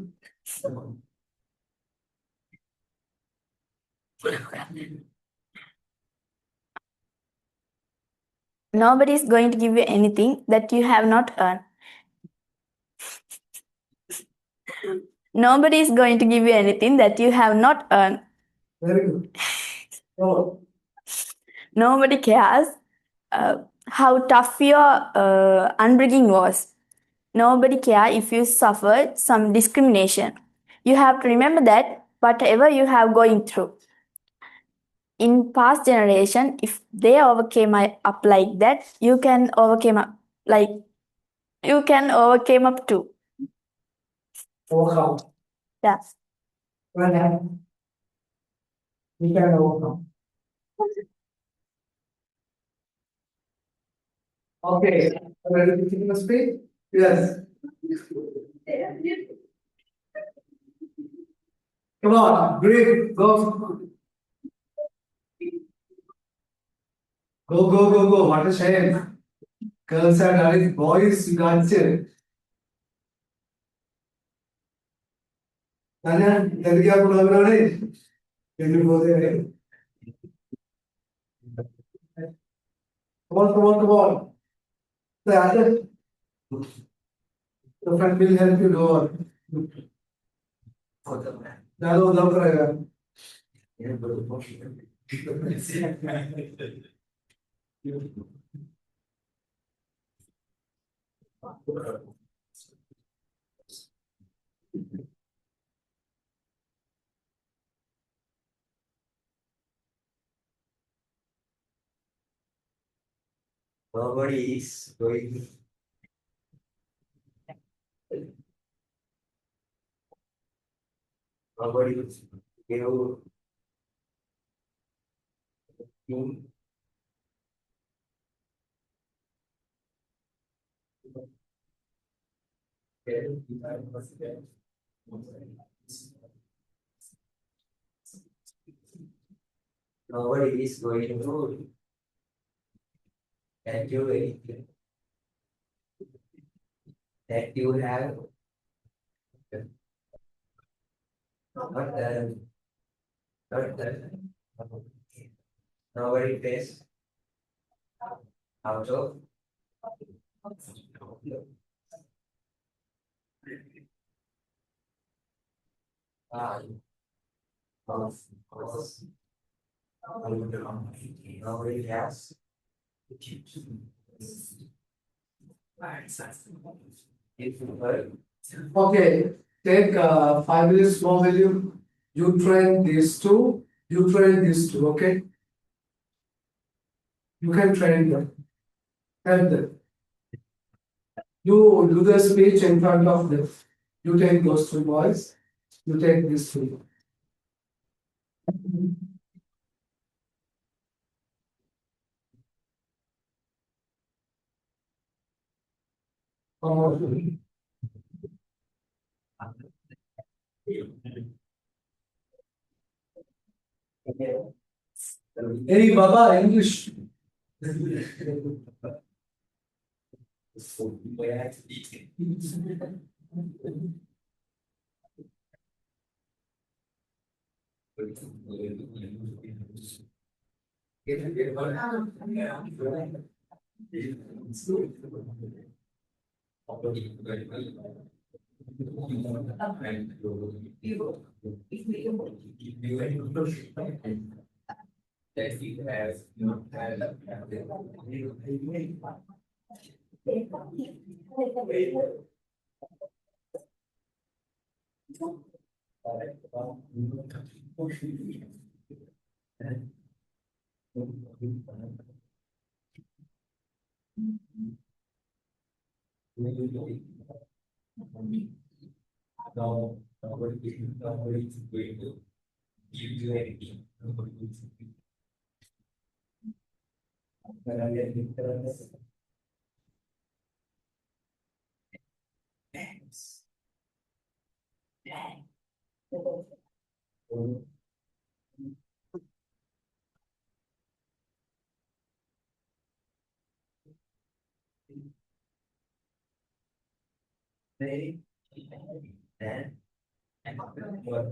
Nobody is going to give you anything that you have not earned. Nobody is going to give you anything that you have not earned. Very good. Oh, Nobody cares how tough your upbringing was. Nobody cares if you suffered some discrimination. You have to remember that whatever you have going through, in past generation, if they overcame up like that, you can overcome up too. overcome. Yeah. Well done. You can overcome. Okay. Ready to take the speed? Yes. Come on, breathe, go. Go. What a shame. Girls are done it, boys, you can't say. Nanya, tadi apa lagu ni? Ini boleh. Come on, come on. The other, the friend will help you do all. Chalo, love करेगा. Nobody is going. Nobody is you. Nobody is going to thank you anything that you have not done. Not done. Nobody pays out of of nobody has. If you heard, Okay, take 5 minutes more, will you? You train these two, you train these two, okay? You can train them. Help them. You do the speech in front of them. You take those two boys, you take these two. Oh, hey, Baba, English. that you have not had no, nobody is going to give you anything. Nobody is Thanks. They and what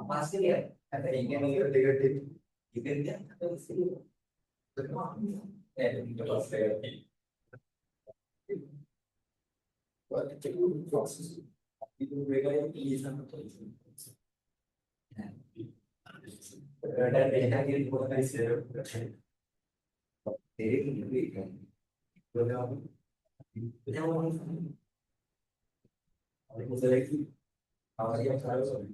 Masih ya, ada ingin negatif, ingin dia terus itu mereka yang pilih sama dan mereka yang bukan istilah jadi lebih kan yang lagi awal yang selalu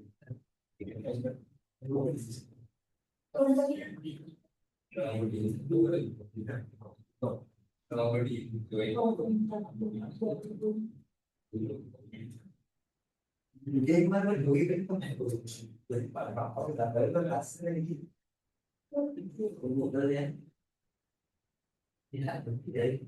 Jadi mana doi kan dari apa dan dari kelas lagi. Kemudian ya dari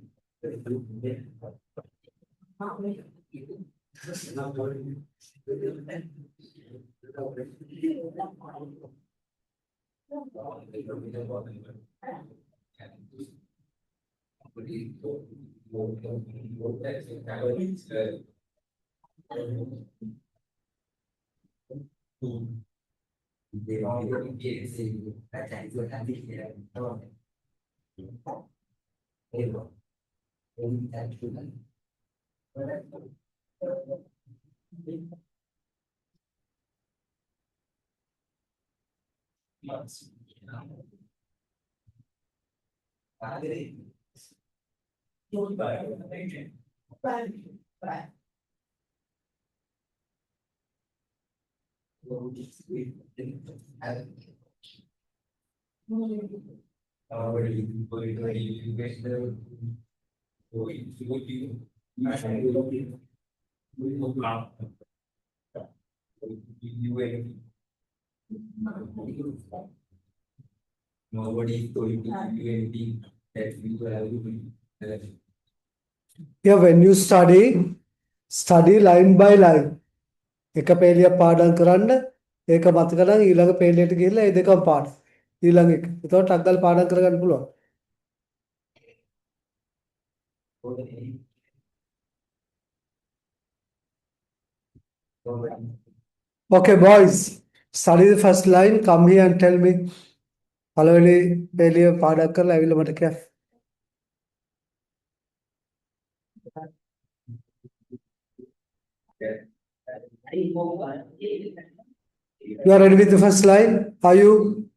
Nobody is going to give you anything that you have. Yeah, when you study line by line. එක පේලියක් පාඩම් කරන්න ඒක මතක නම් ඊළඟ පේලියට ගිහිල්ලා ඒ දෙකම පාඩම්. ඊළඟ එක. එතකොට ටක් ගාලා පාඩම් කරගන්න පුළුවන්. Okay, boys. Study the first line. Come here and tell me. පළවෙනි පේලිය පාඩම් කරලා ඇවිල්ලා මට කියන්න. You are ready with the first line? Are you?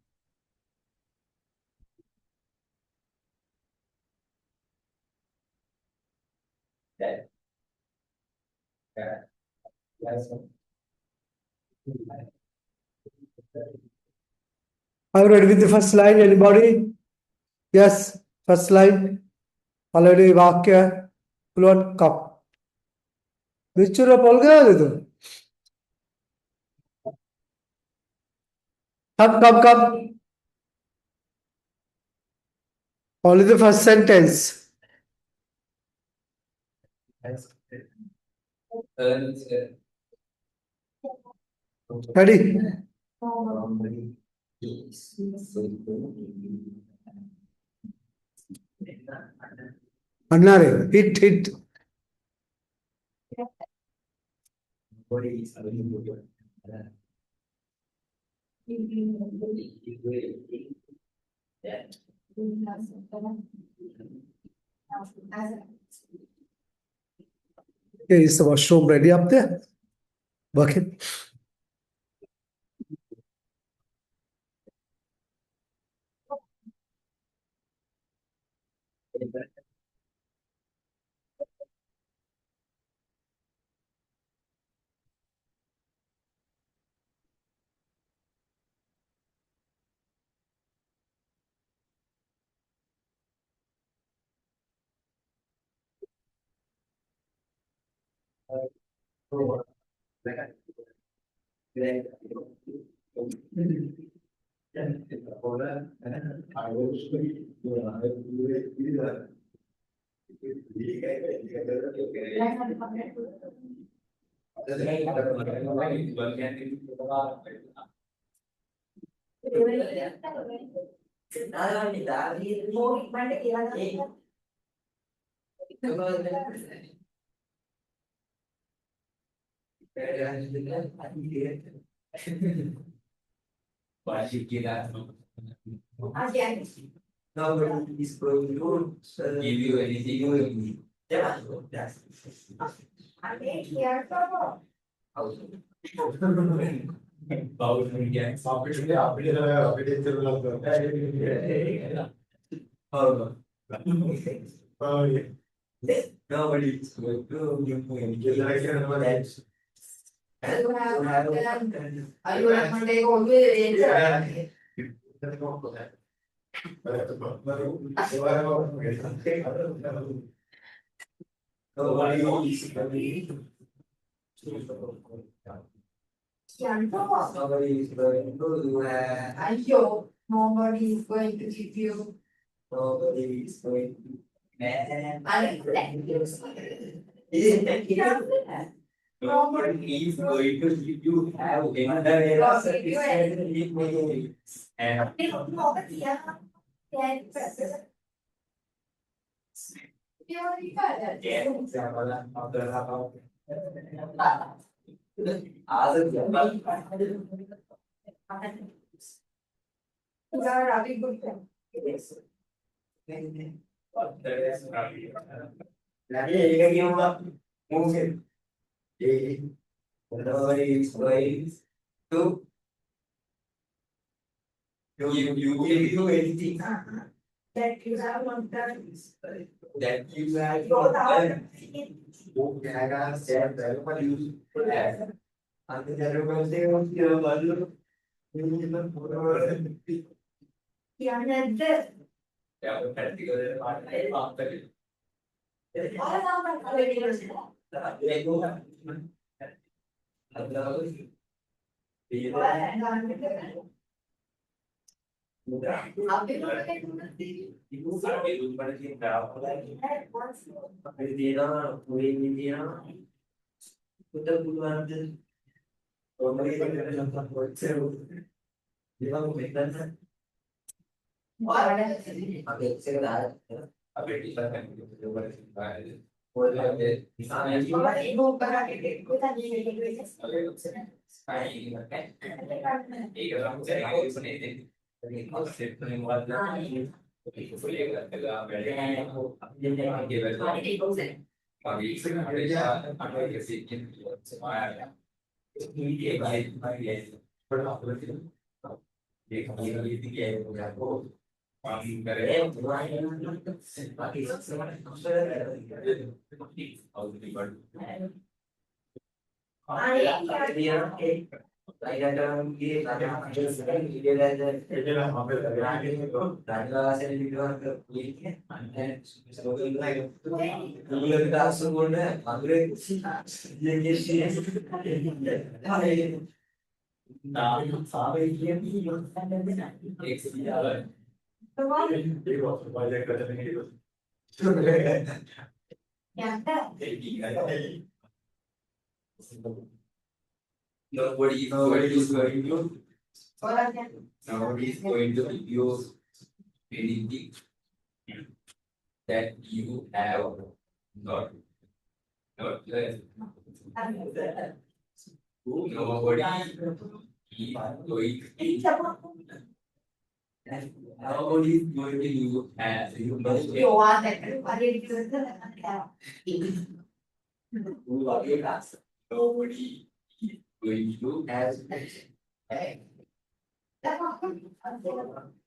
Are you ready with the first line? Anybody? Yes, first line. Already වාක්‍ය පුළුවන් කප්. විචුර පොල් ගානද? Come. Only the first sentence. Ready? Annare, hit. Okay, is the washroom ready up there? Working. Nobody is going to give you anything you need. Nobody is going to give you anything. Nobody is going to give you. Nobody is going to. Nobody is going to give you have another error certificate and nobody is going to give you anything that you have not done. Nobody is going to give you anything that you have not learned. Nobody is going to nobody is going to you as you must nobody is going to as going to Nobody is going to give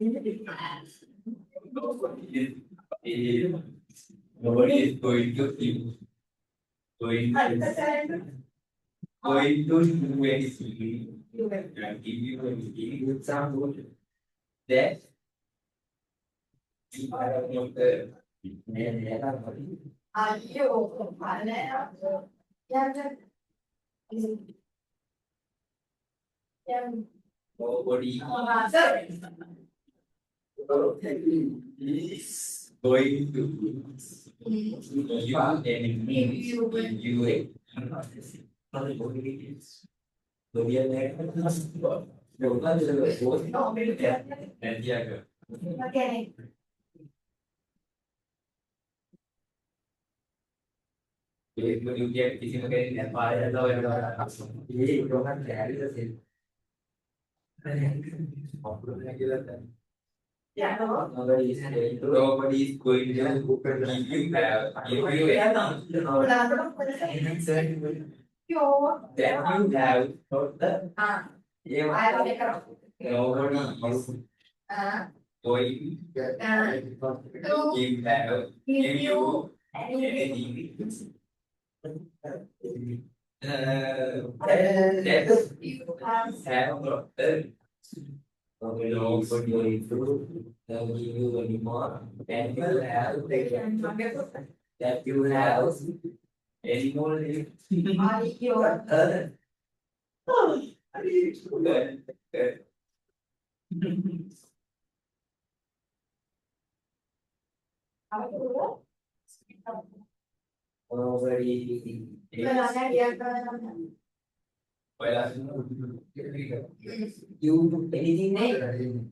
you anything. Nobody is going to give going to do anything and give you anything with some good that you are not there. Nobody is going to you are enemy you Okay. you get किसी में कहीं नेपाल जाता हो ये लोग का क्या है जैसे nobody is going to give you that you have not the nobody is going to give you anything that you have not done. Nobody is going to give you anymore and you have that you have anymore nobody you do anything negative.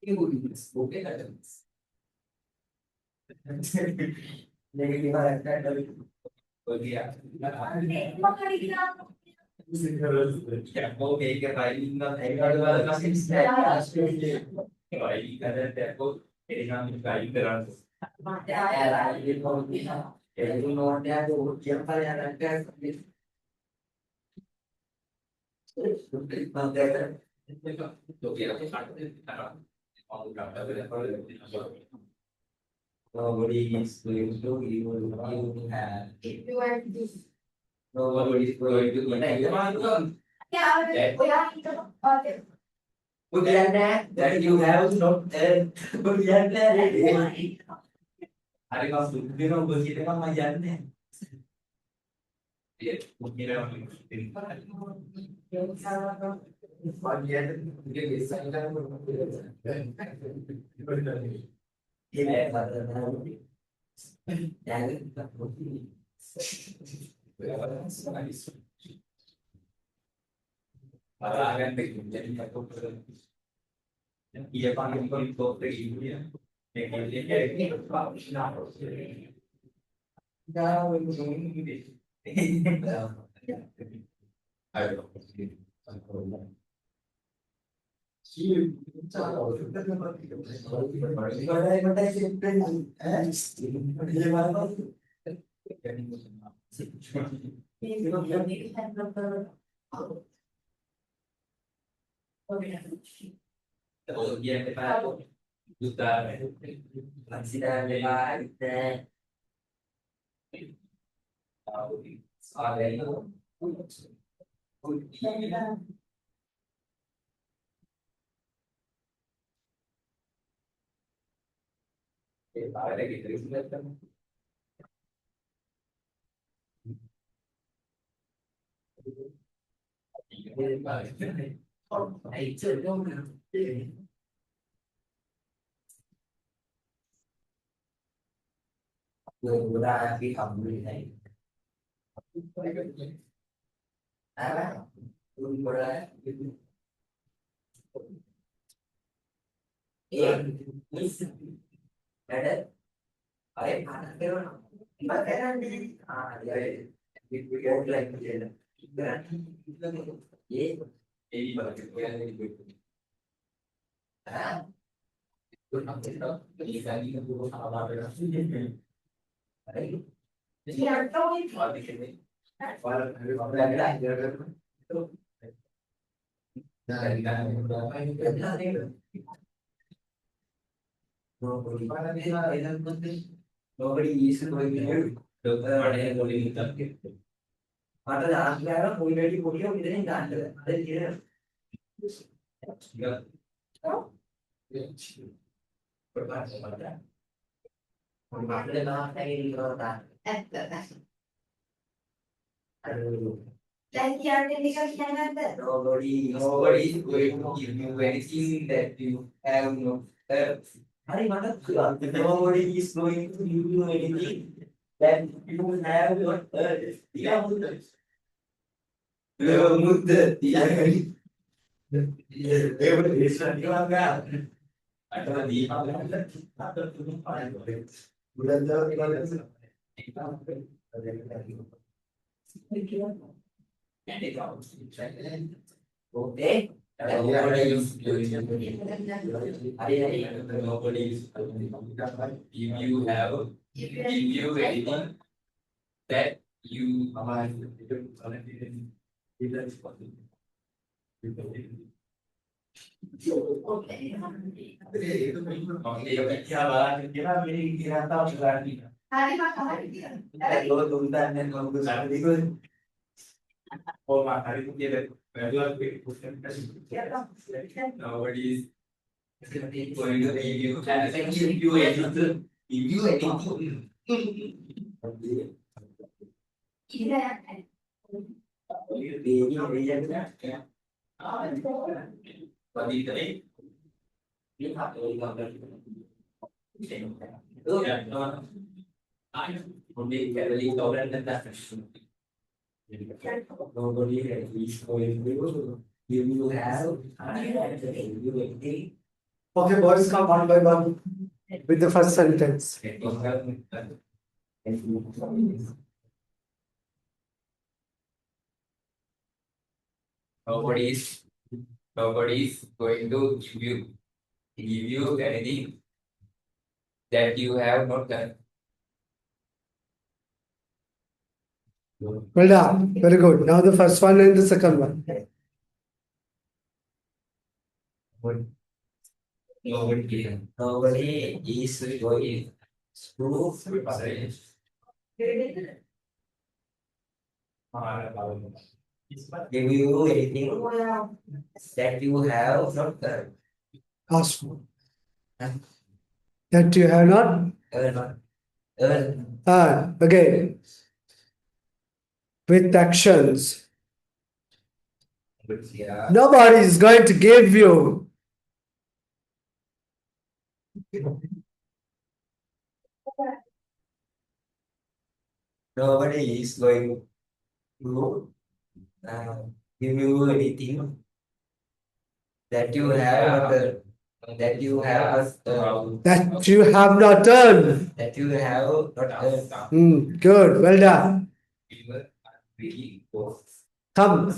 You spoken items. Negative okay, cái bài nó thấy nó sẽ vậy cái đó đẹp tốt cái nó cái cái lại đi thôi cái nó đã đủ kiếm phải là cái nobody is going to you have You are this. nobody is going to cái này Yeah, we are okay. that you have not ada kau sudah kau begitu kan majan ni dia mungkin orang majan dia bisa kan ini pada para akan menjadi satu ia panggil untuk ibu ya yang ini kemudian kita juga masih ada soal itu ada gitu kan người ta khi học như này nobody is going to ada yang boleh di boleh ini enggak ada dia berbahasa pada berbahasa lah ini kota aduh Like caretaker cannot. Nobody is going to give you anything that you have no. Nobody is going to give you anything that you have not earned. Muda tidak. Ada di okay. Nobody is if you have give you anything that you Hari makan dia. Nobody is going to give you anything. Give you anything. Give you anything. What do you think? You have to go there. Only carefully cover and that's nobody is going to give you have you anything. Okay, boys, come one by one with the first sentence. Nobody is going to give you anything that you have not done. Well done. Very good. Now the first one and the second one. Nobody is going to give you anything that you have not done. Ask for. That you have not Earn. again. With actions. Yeah. Nobody is going to give you. Nobody is going to give you anything that you have that you have That you have not done. that you have not earned. Good. Well done. Come.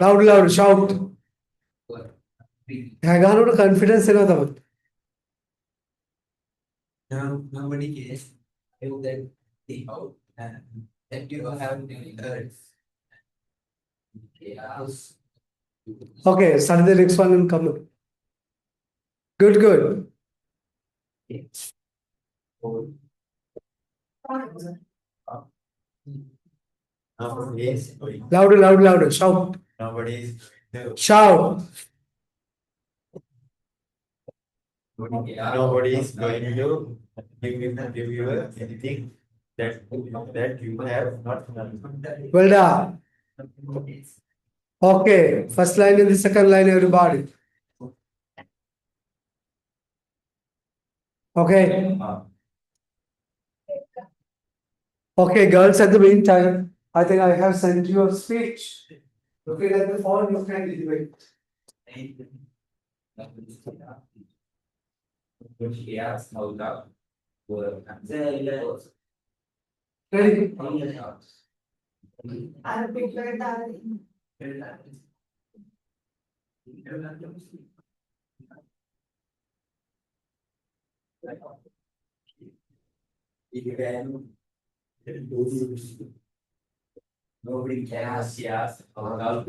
Loud, loud, shout. හැගානට confidence එනවා තමයි. Nobody cares that you have earned. Okay, study the next one and come. Good, good. Louder, louder, louder. Shout. Shout. Nobody is going to give you anything that you have not done. Well done. Okay, first line and the second line, everybody. Okay. Okay, girls, at the meantime, I think I have sent you a speech. Looking at the phone, you can debate. Ready? I'll be very Nobody cares, yes, about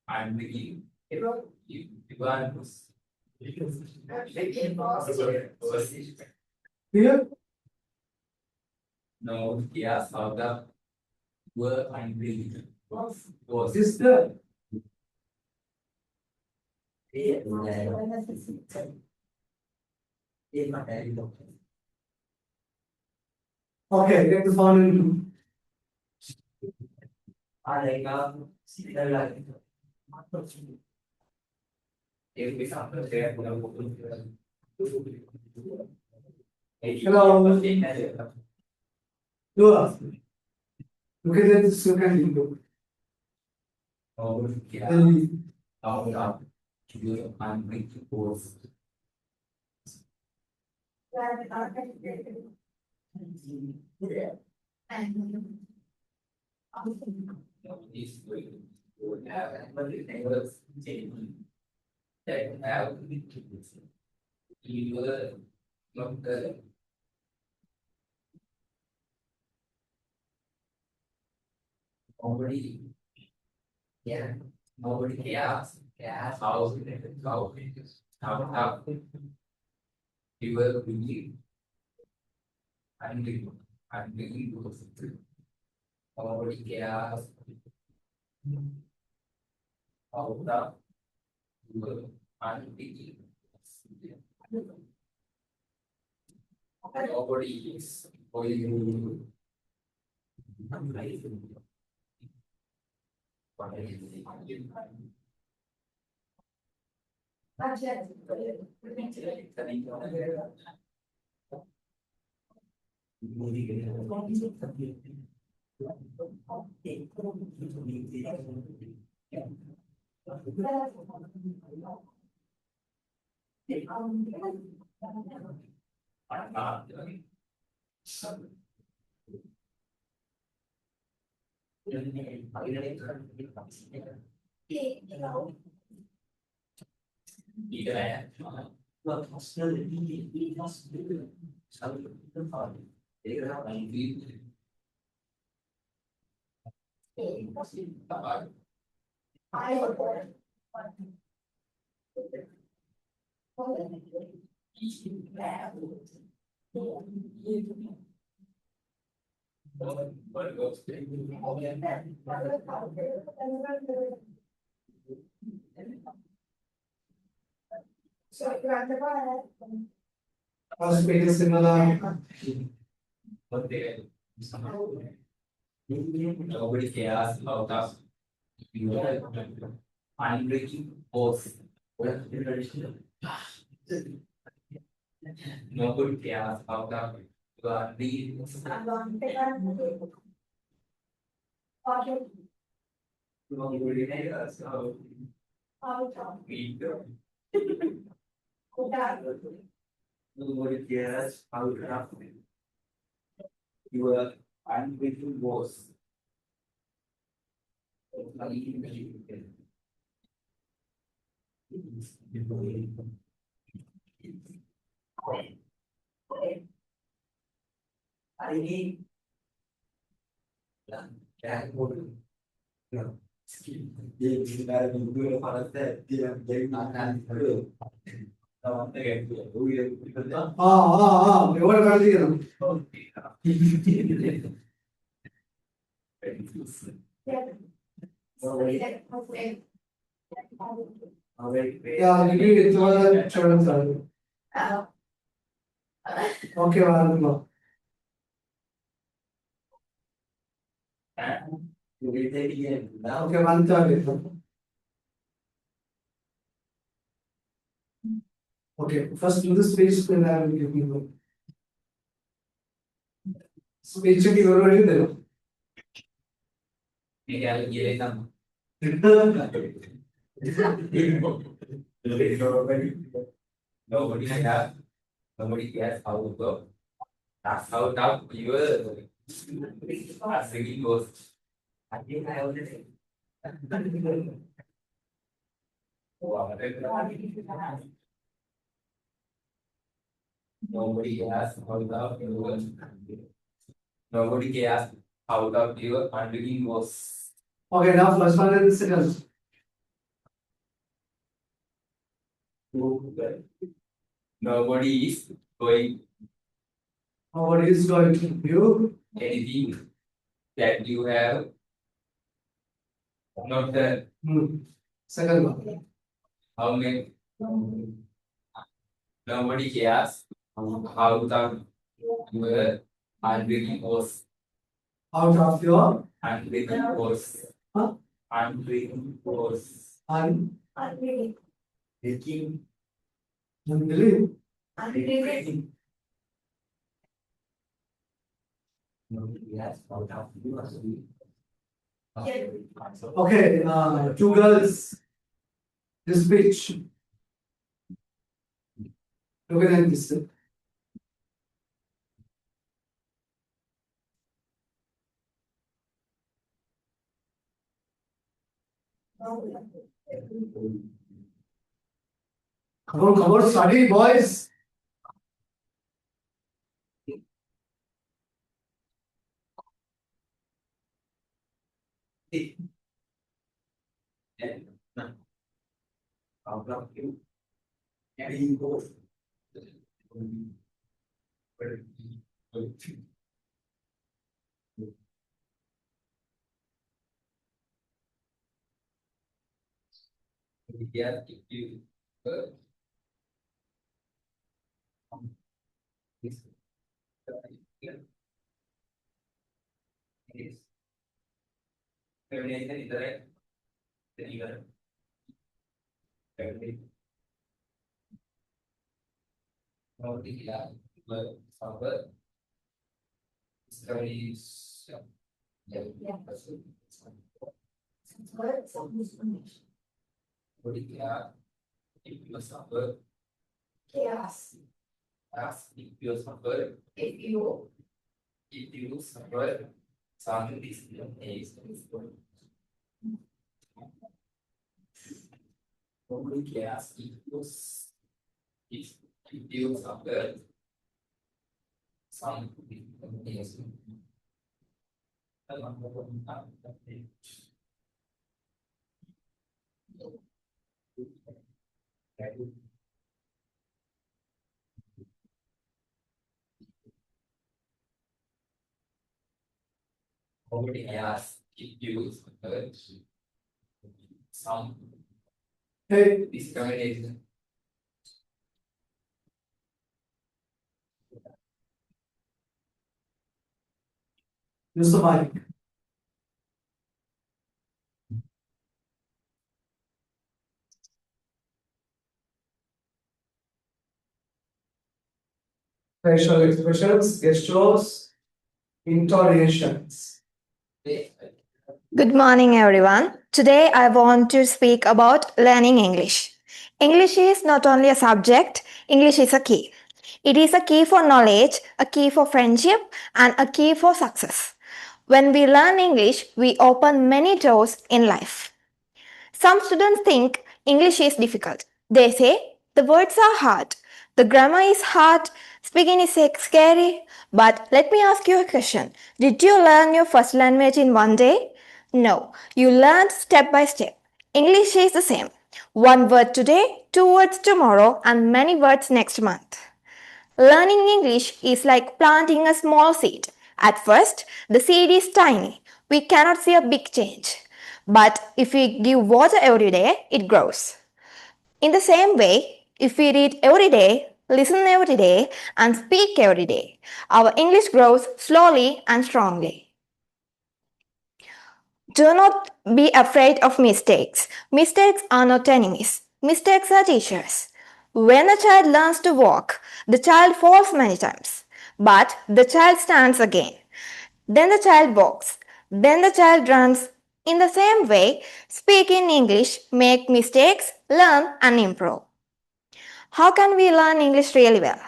I'm thinking, you are Here? Nobody cares how the were unbelievable. Was Sister. Okay, get the following. Hello. Look. Look at this. Look at it. Nobody cares how the were unbelievable. Nobody's going to have anybody else that have you were not the nobody yeah nobody cares how how you were believe unbelievable nobody cares how the you were unbelievable nobody is going to First page is similar. Nobody cares about us. You are unbreaking force. Nobody cares about us. You are the nobody cares about me. Nobody cares about me. You are unbreaking force. I need that would no. Dia sekarang juga pada set dia jadi makan dulu. Tahu tak kan? ఎవరు కలిగిన review చూడండి sir okay వాళ్ళలో okay one third okay first ముందు speech speech కి ఎవరు అడిగితే Nobody cares. Nobody cares how to go. That's how tough you were. Singing goes. I think I already. Nobody cares how tough you were. Nobody cares how tough your underling was. Okay, now first one is the second. Nobody is going. Nobody is going to you. anything that you have not done. Second one. How many? Nobody cares how the your unbreaking was. Out of your Unbreaking was. Huh? Unbreaking was. unbelief. Breaking. Unbelief. Nobody cares out of you. Okay, two girls. This beach. Looking at this. Come on, study, boys. Out of you. And you go. Yeah, if you this is feminine interact then you are feminine or the suffer is yeah body care if you suffer Chaos. as if you suffer If you suffer something is nobody cares if you suffer something is nobody cares if you suffer some Hey, discrimination. use the mic. Facial expressions, gestures, intonations. Good morning, everyone. Today I want to speak about learning English. English is not only a subject, English is a key. It is a key for knowledge, a key for friendship, and a key for success. When we learn English, we open many doors in life. Some students think English is difficult. They say the words are hard, the grammar is hard, speaking is scary. But let me ask you a question. Did you learn your first language in one day? No, you learned step by step. English is the same. One word today, two words tomorrow, and many words next month. Learning English is like planting a small seed. At first, the seed is tiny. We cannot see a big change. But if we give water every day, it grows. In the same way, if we read every day, listen every day, and speak every day, our English grows slowly and strongly. Do not be afraid of mistakes. Mistakes are not enemies. Mistakes are teachers. When a child learns to walk, the child falls many times, but the child stands again. Then the child walks. Then the child runs. In the same way, speak in English, make mistakes, learn and improve. How can we learn English really well?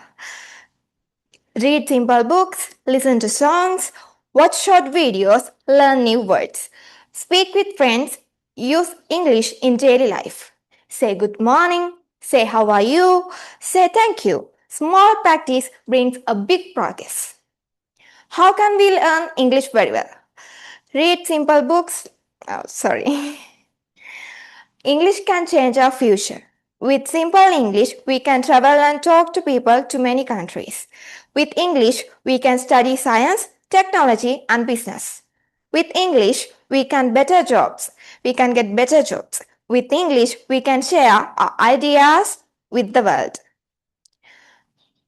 Read simple books, listen to songs, watch short videos, learn new words. Speak with friends, use English in daily life. Say good morning, say how are you, say thank you. Small practice brings a big progress. How can we learn English very well? Read simple books. English can change our future. With simple English, we can travel and talk to people to many countries. With English, we can study science, technology, and business. With English, we can better jobs. We can get better jobs. With English, we can share our ideas with the world.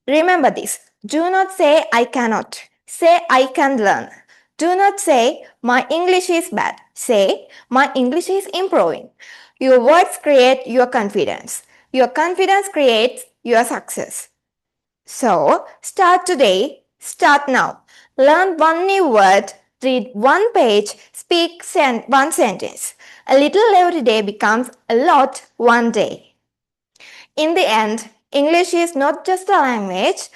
Remember this. Do not say I cannot. Say I can learn. Do not say my English is bad. Say my English is improving. Your words create your confidence. Your confidence creates your success. So, start today, start now. Learn one new word, read one page, speak one sentence. A little every day becomes a lot one day. In the end, English is not just a language,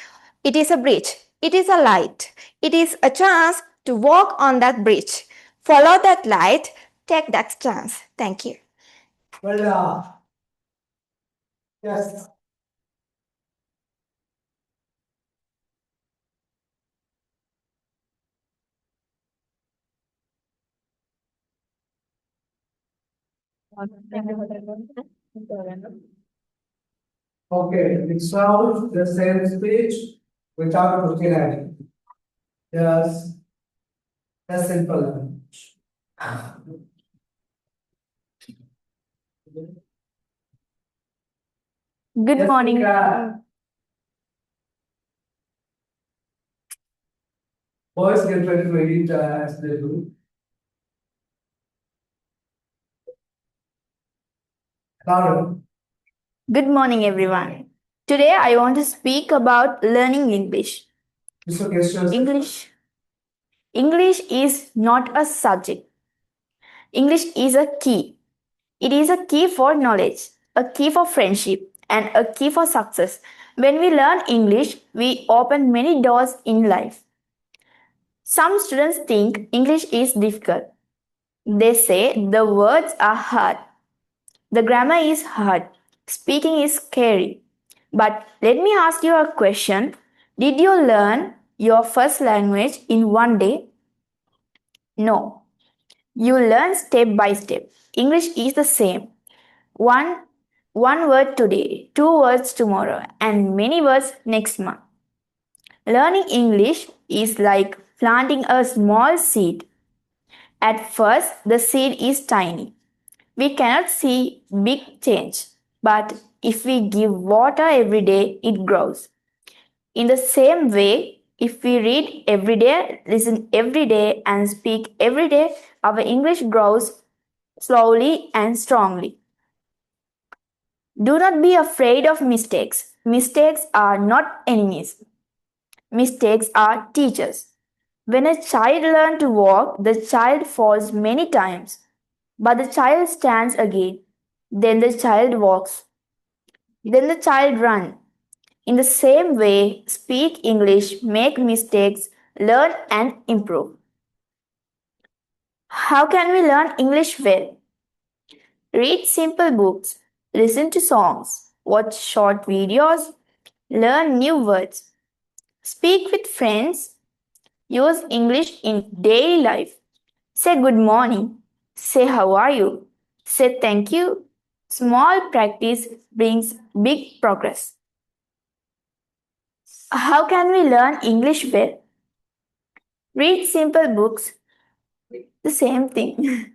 it is a bridge, it is a light, it is a chance to walk on that bridge. Follow that light, take that chance. Thank you. Well, yes. Okay, next round, the same speech without looking at it. Yes. That's simple. Good Yes, morning. Mika. Boys get ready to eat as they do. Louder. Good morning, everyone. Today I want to speak about learning English. Mr. Questions. English is not a subject. English is a key. It is a key for knowledge, a key for friendship, and a key for success. When we learn English, we open many doors in life. Some students think English is difficult. They say the words are hard. The grammar is hard. Speaking is scary. But let me ask you a question. Did you learn your first language in one day? No. You learn step by step. English is the same. One word today, two words tomorrow, and many words next month. Learning English is like planting a small seed. At first, the seed is tiny. We cannot see big change, but if we give water every day, it grows. In the same way, if we read every day, listen every day, and speak every day, our English grows slowly and strongly. Do not be afraid of mistakes. Mistakes are not enemies. Mistakes are teachers. When a child learns to walk, the child falls many times, but the child stands again. Then the child walks. Then the child runs. In the same way, speak English, make mistakes, learn and improve. How can we learn English well? Read simple books, listen to songs, watch short videos, learn new words, speak with friends, use English in daily life. Say good morning, say how are you, say thank you. Small practice brings big progress. How can we learn English well? Read simple books, the same thing.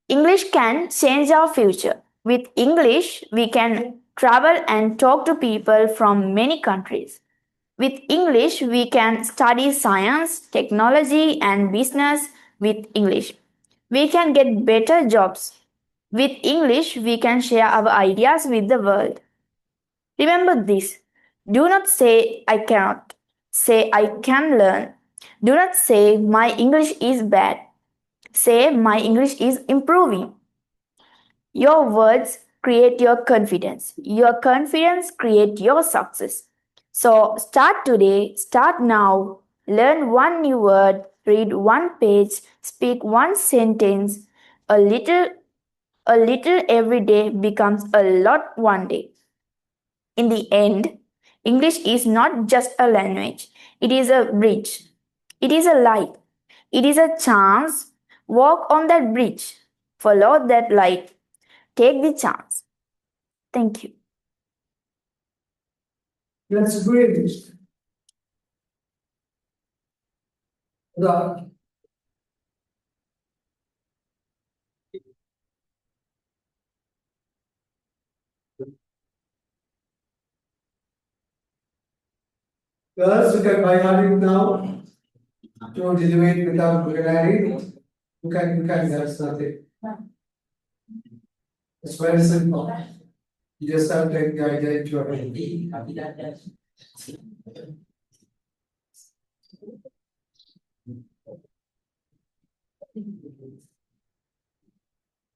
English can change our future. With English, we can travel and talk to people from many countries. With English, we can study science, technology, and business with English. We can get better jobs. With English, we can share our ideas with the world. Remember this. Do not say I cannot. Say I can learn. Do not say my English is bad. Say my English is improving. Your words create your confidence. Your confidence creates your success. So start today, start now. Learn one new word, read one page, speak one sentence. A little every day becomes a lot one day. In the end, English is not just a language, it is a bridge. It is a light. It is a chance. Walk on that bridge. Follow that light. Take the chance. Thank you. That's great. The girls, you can buy it now. Don't deliver it without preparing it. You can, that's nothing. It's very simple. You just have to take the idea into your head.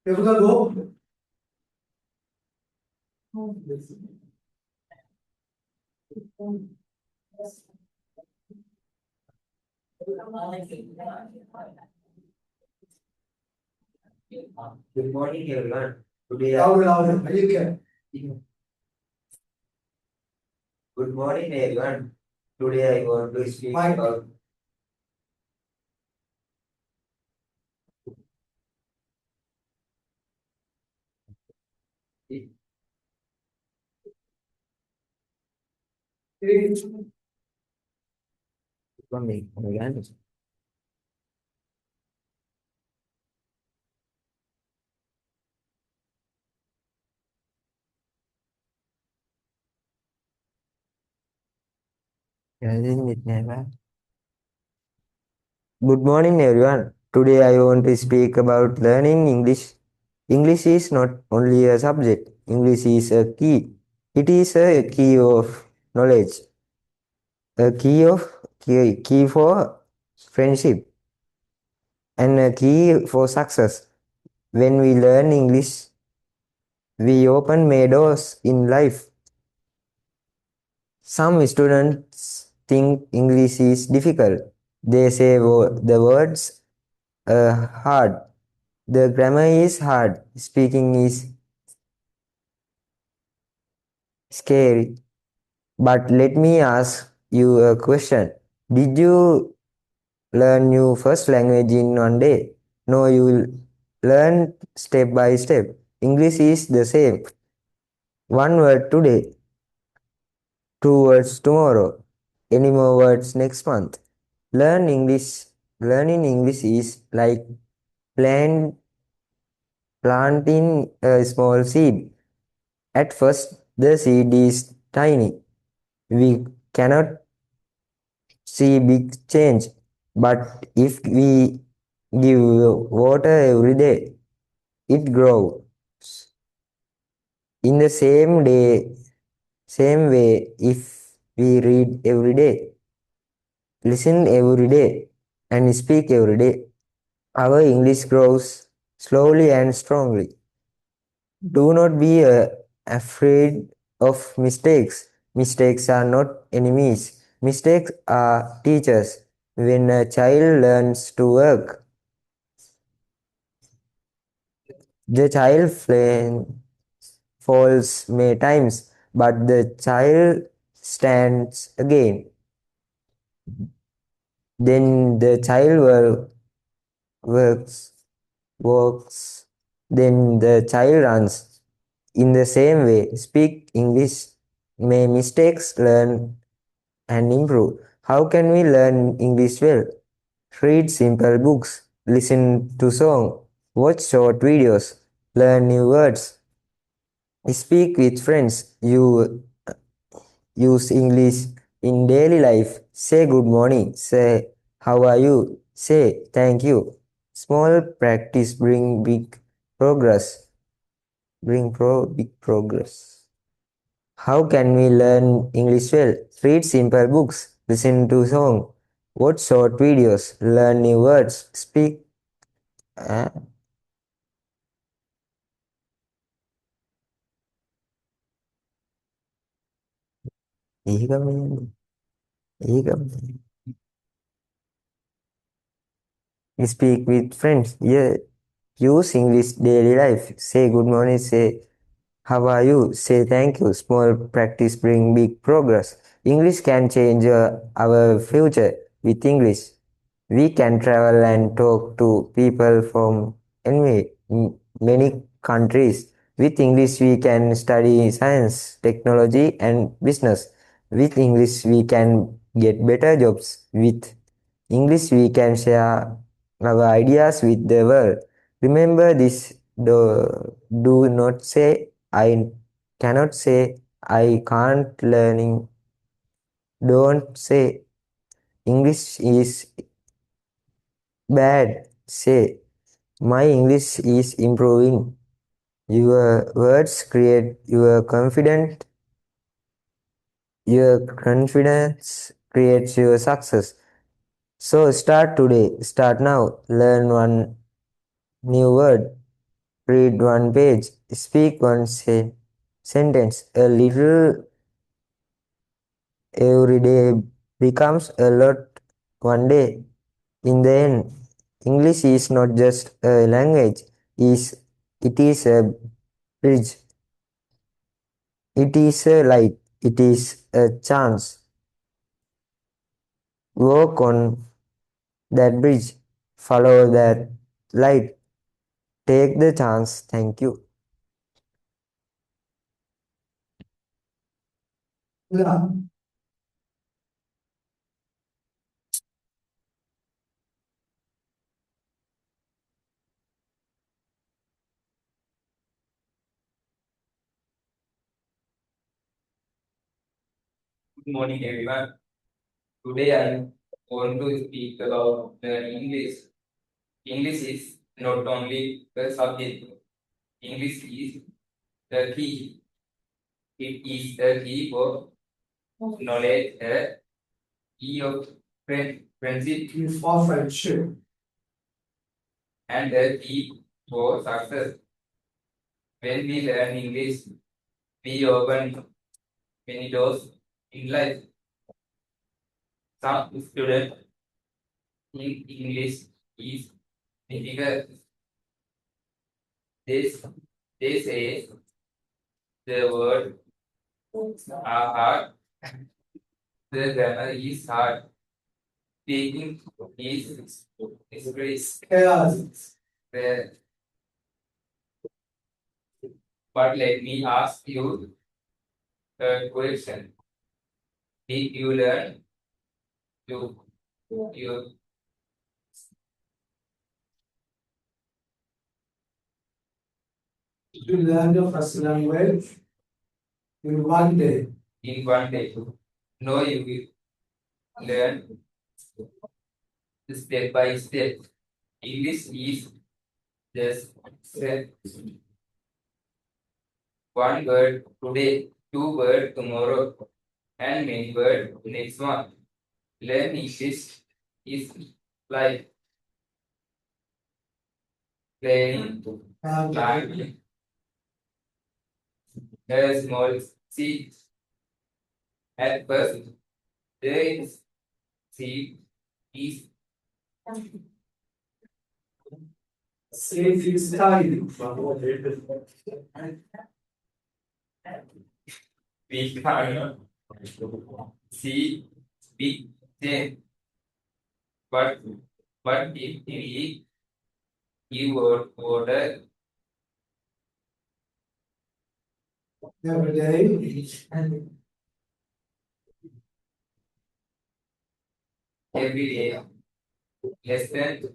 You wanna go? Good morning, everyone. Today, Louder, you can. good morning, everyone. Today, I want to speak Mike. about Again. Good morning, everyone. Today I want to speak about learning English. English is not only a subject, English is a key. It is a key of knowledge, a key for friendship, and a key for success. When we learn English, we open many doors in life. Some students think English is difficult. They say the words are hard. The grammar is hard. Speaking is scary. But let me ask you a question. Did you learn your first language in one day? No, you will learn step by step. English is the same. One word today, two words tomorrow, any more words next month. Learn English. Learning English is like plant, planting a small seed. At first, the seed is tiny. We cannot see big change, but if we give water every day, it grows. In the same way, if we read every day, listen every day, and speak every day, our English grows slowly and strongly. Do not be afraid of mistakes. Mistakes are not enemies. Mistakes are teachers. When a child learns to work, the child falls many times, but the child stands again. Then the child works, walks, then the child runs. In the same way, speak English, may mistakes learn and improve. How can we learn English well? Read simple books, listen to songs, watch short videos, learn new words, speak with friends. You use English in daily life. Say good morning, say how are you, say thank you. Small practice big progress. How can we learn English well? Read simple books, listen to songs, watch short videos, learn new words, speak. Uh, speak with friends. Yeah. Use English daily life. Say good morning, say how are you, say thank you. Small practice bring big progress. English can change our future. With English, we can travel and talk to people from many countries. With English, we can study science, technology, and business. With English, we can get better jobs. With English, we can share our ideas with the world. Remember this. Do not say I cannot say I can't learning. Don't say English is bad. Say my English is improving. Your words create your confidence creates your success. So start today, start now, learn one new word, read one page, speak one sentence. A little every day becomes a lot one day. In the end, English is not just a language, it is a bridge, it is a light, it is a chance. Walk on that bridge, follow that light, take the chance. Thank you. Yeah. Good morning, everyone. Today I am going to speak about learning English. English is not only the subject. English is the key. It is the key for knowledge, the key of friendship, For friendship. and the key for success. When we learn English, we open many doors in life. Some students think English is difficult. This they say the word are hard, the grammar is hard, speaking is grace. Yes. The, but let me ask you a question. Did you learn to you To learn your first language in one day. in one day? No, you will learn step by step. English is just step. One word today, two words tomorrow, and many words next month. Learn English is like playing, climbing a small seed. At first, the seed is Safe is tiny. we can see big change. But if we give order Every day. every day, less than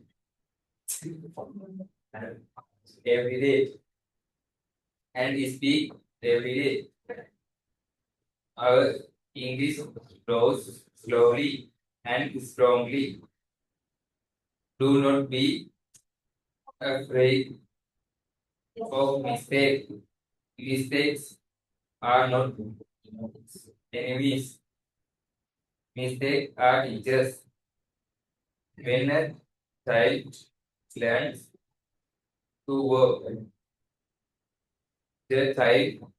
every day, and speak every day, our English grows slowly and strongly. Do not be afraid of mistakes. Mistakes are not enemies. Mistakes are teachers. When a child learns to walk, the child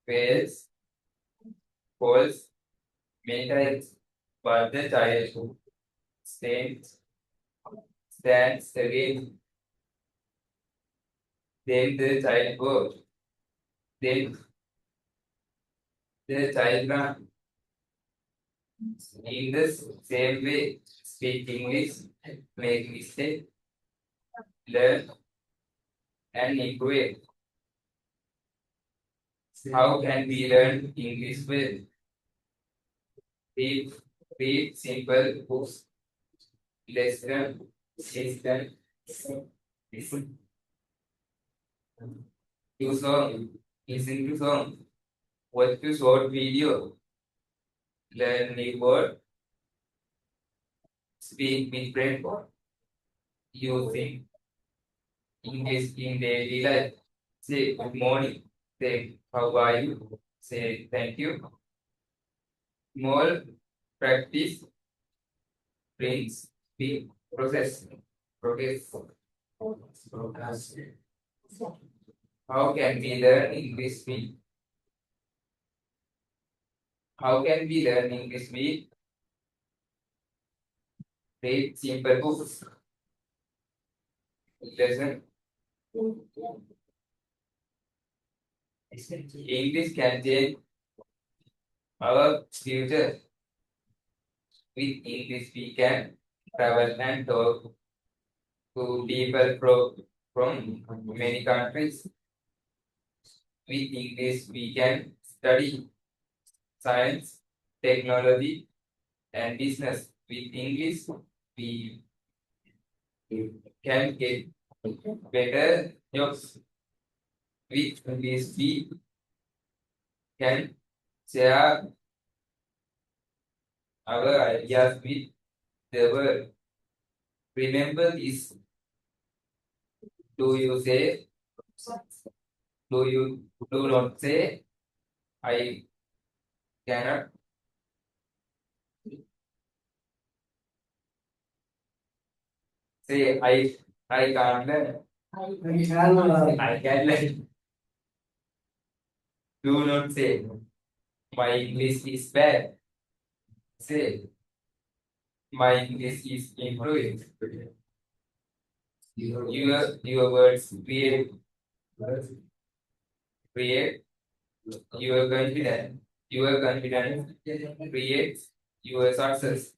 fails, falls many times, but the child stands again. Then the child goes. Then the child runs. In the same way, speak English, make mistake, learn and improve. How can we learn English well? Read simple books. Listen. Listen. To song. Listen to song. Watch to short video. Learn new word. Speak with friend. Using English in daily life. Say good morning. Say how are you? Say thank you. Small practice brings big process. Progress. How can we learn English speed? How can we learn English speed? Read simple books. Listen. English can change our future. With English, we can travel and talk to people from many countries. With English, we can study science, technology, and business. With English, we can get better jobs. With English, we can share our ideas with the world. Remember this. Do you say? Do not say? I cannot. Say I can't learn. I can learn. Do not say my English is bad. Say my English is improving. Your words create your confidence. Your confidence creates your success.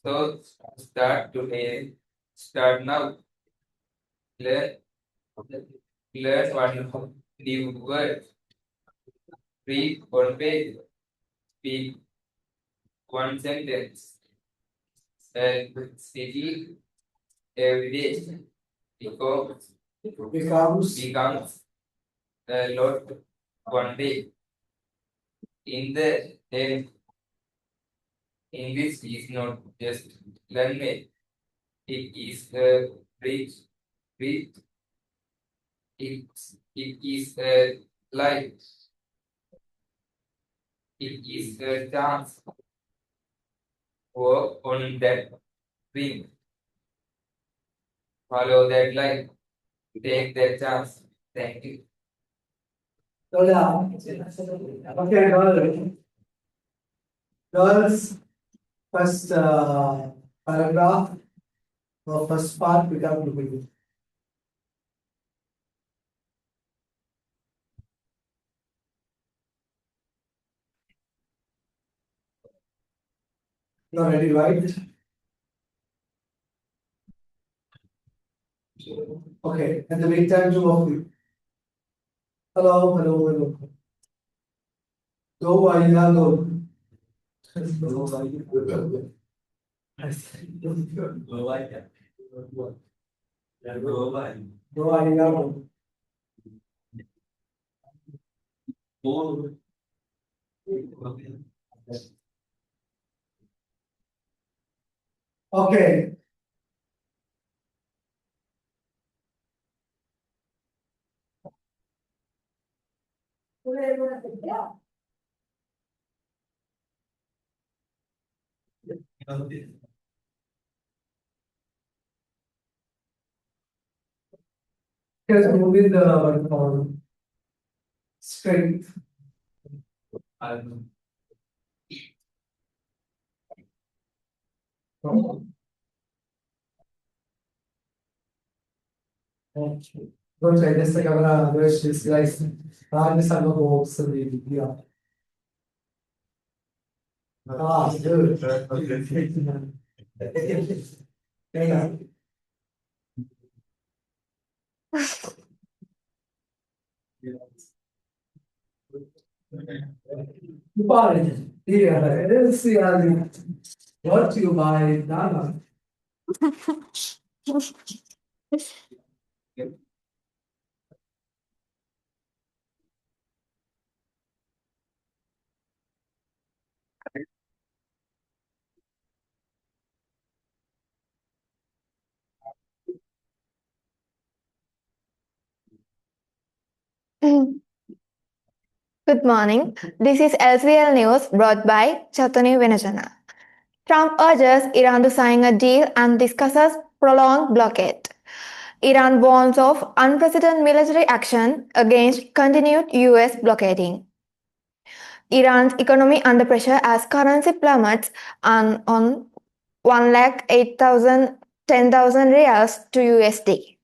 So start today. Start now. Learn one new word. Read one page. Speak one sentence. And study every day. Becomes a lot one day. In the end, English is not just language. It is a bridge. It is a life. It is a chance. Work on that dream. Follow that life. Take that chance. Thank you. Okay, girls, first paragraph or first part become to begin. You are ready, right? Okay, and the meantime, two of you. Hello. Go, Aida, go. Go, Aida, go. Okay. Just moving the strength. Don't try this camera, there's this guys. This are the box and the video. Good. Yeah. Brought to you by Dana. Good morning. This is LCL News brought by Chatani Vinajana. Trump urges Iran to sign a deal and discusses prolonged blockade. Iran warns of unprecedented military action against continued US blockading. Iran's economy under pressure as currency plummets on 1,08,000 10,000 riyals to USD.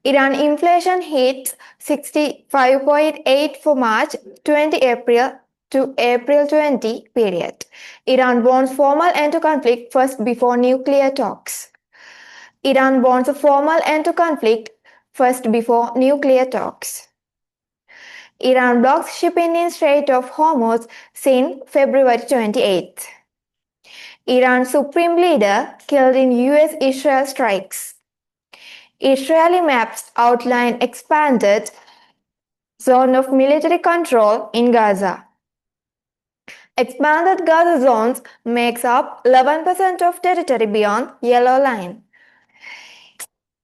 Iran inflation hits 65.8 for March 20 April to April 20 period. Iran wants formal end to conflict first before nuclear talks. Iran wants a formal end to conflict first before nuclear talks. Iran blocks shipping in Strait of Hormuz since February 28. Iran Supreme Leader killed in US-Israel strikes. Israeli maps outline expanded zone of military control in Gaza. Expanded Gaza zones makes up 11% of territory beyond Yellow Line.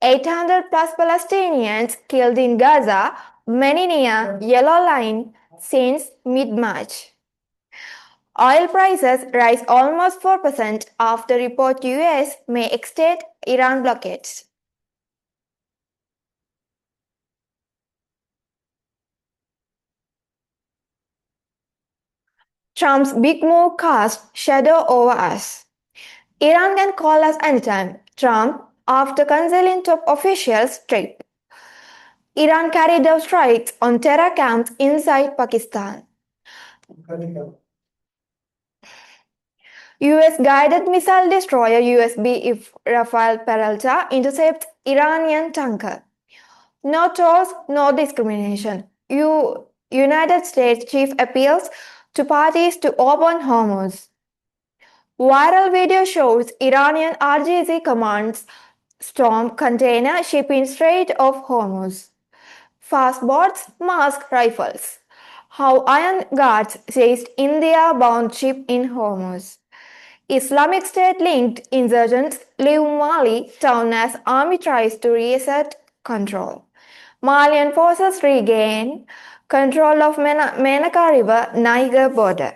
800 plus Palestinians killed in Gaza, many near Yellow Line since mid-March. Oil prices rise almost 4% after report US may extend Iran blockades. Trump's big move casts shadow over us. Iran can call us anytime, Trump, after cancelling top officials' trip. Iran carried out strikes on terror camps inside Pakistan. US guided missile destroyer USB if Rafael Peralta intercepts Iranian tanker. No tolls, no discrimination. United States chief appeals to parties to open Hormuz. Viral video shows Iranian RGZ commands storm container ship in Strait of Hormuz. Fast boats, masked rifles. How Iron Guards chased India-bound ship in Hormuz. Islamic State-linked insurgents leave Mali town as army tries to reassert control. Malian forces regain control of Menaka River, Niger border.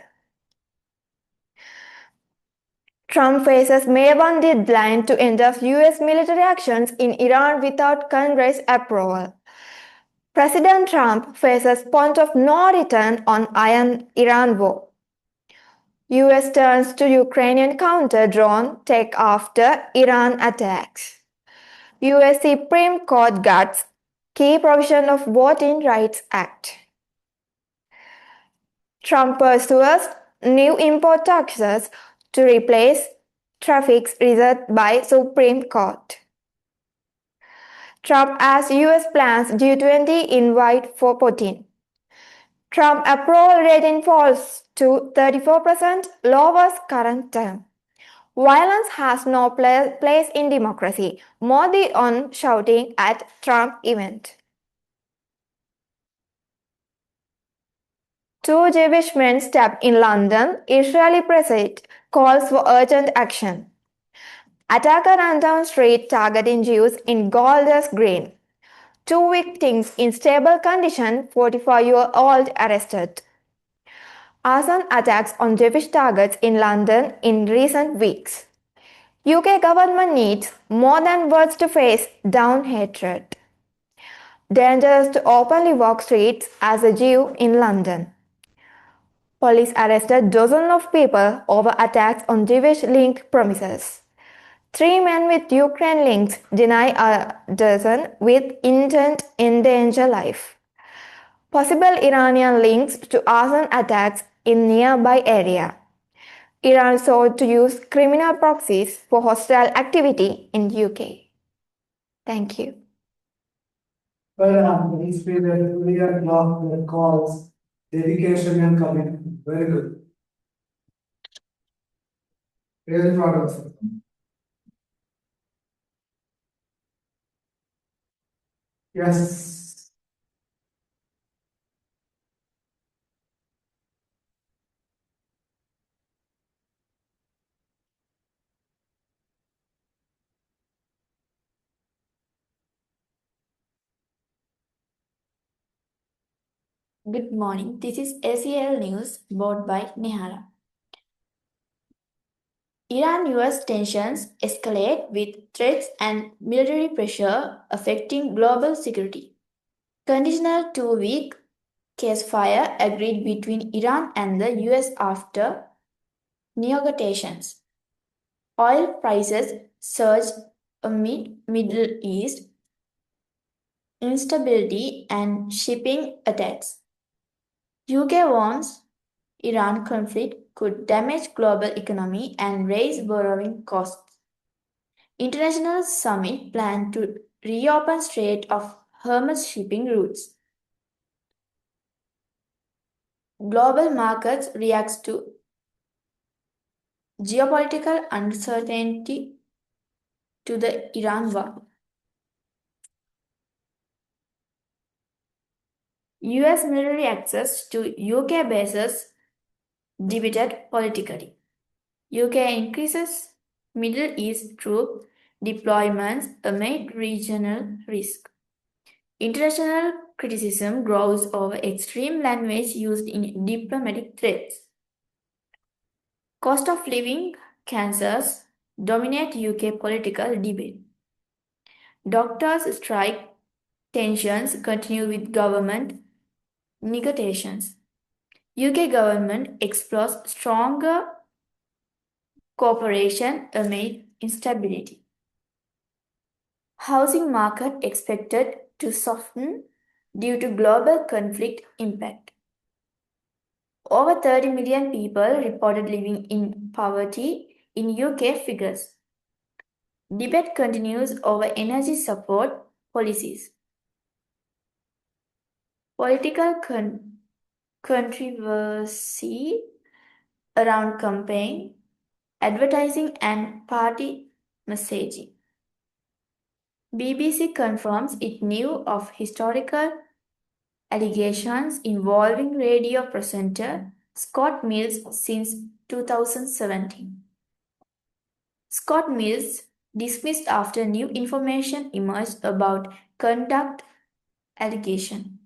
Trump faces May 1 deadline to endorse US military actions in Iran without Congress approval. President Trump faces point of no return on Iran war. US turns to Ukrainian counter-drone tech after Iran attacks. US Supreme Court guts key provision of Voting Rights Act. Trump pursues new import taxes to replace tariffs reserved by Supreme Court. Trump as US plans G20 invite for Putin. Trump approval rating falls to 34%, lowest current term. Violence has no place in democracy. Modi on shouting at Trump event. Two Jewish men stabbed in London. Israeli president calls for urgent action. Attacker ran down street targeting Jews in Golders Green. Two victims in stable condition, 45-year-old arrested. Arson attacks on Jewish targets in London in recent weeks. UK government needs more than words to face down hatred. Dangerous to openly walk streets as a Jew in London. Police arrested dozens of people over attacks on Jewish-linked premises. 3 men with Ukraine links deny a dozen with intent endanger life. Possible Iranian links to arson attacks in nearby area. Iran sought to use criminal proxies for hostile activity in UK. Thank you. Well, it's been a clear block that calls dedication and commitment. Very good. Really proud of you. Yes. Good morning. This is ACL News, brought by Nehara. Iran-US tensions escalate with threats and military pressure affecting global security. Conditional two-week ceasefire agreed between Iran and the US after negotiations. Oil prices surged amid Middle East instability and shipping attacks. UK warns Iran conflict could damage global economy and raise borrowing costs. International summit plan to reopen Strait of Hormuz shipping routes. Global markets reacts to geopolitical uncertainty to the Iran war. US military access to UK bases debated politically. UK increases Middle East troop deployments amid regional risk. International criticism grows over extreme language used in diplomatic threats. Cost of living cancers dominate UK political debate. Doctors' strike tensions continue with government negotiations. UK government explores stronger cooperation amid instability. Housing market expected to soften due to global conflict impact. Over 30 million people reported living in poverty in UK figures. Debate continues over energy support policies. Political controversy around campaign, advertising and party messaging. BBC confirms it knew of historical allegations involving radio presenter Scott Mills since 2017. Scott Mills dismissed after new information emerged about conduct allegation.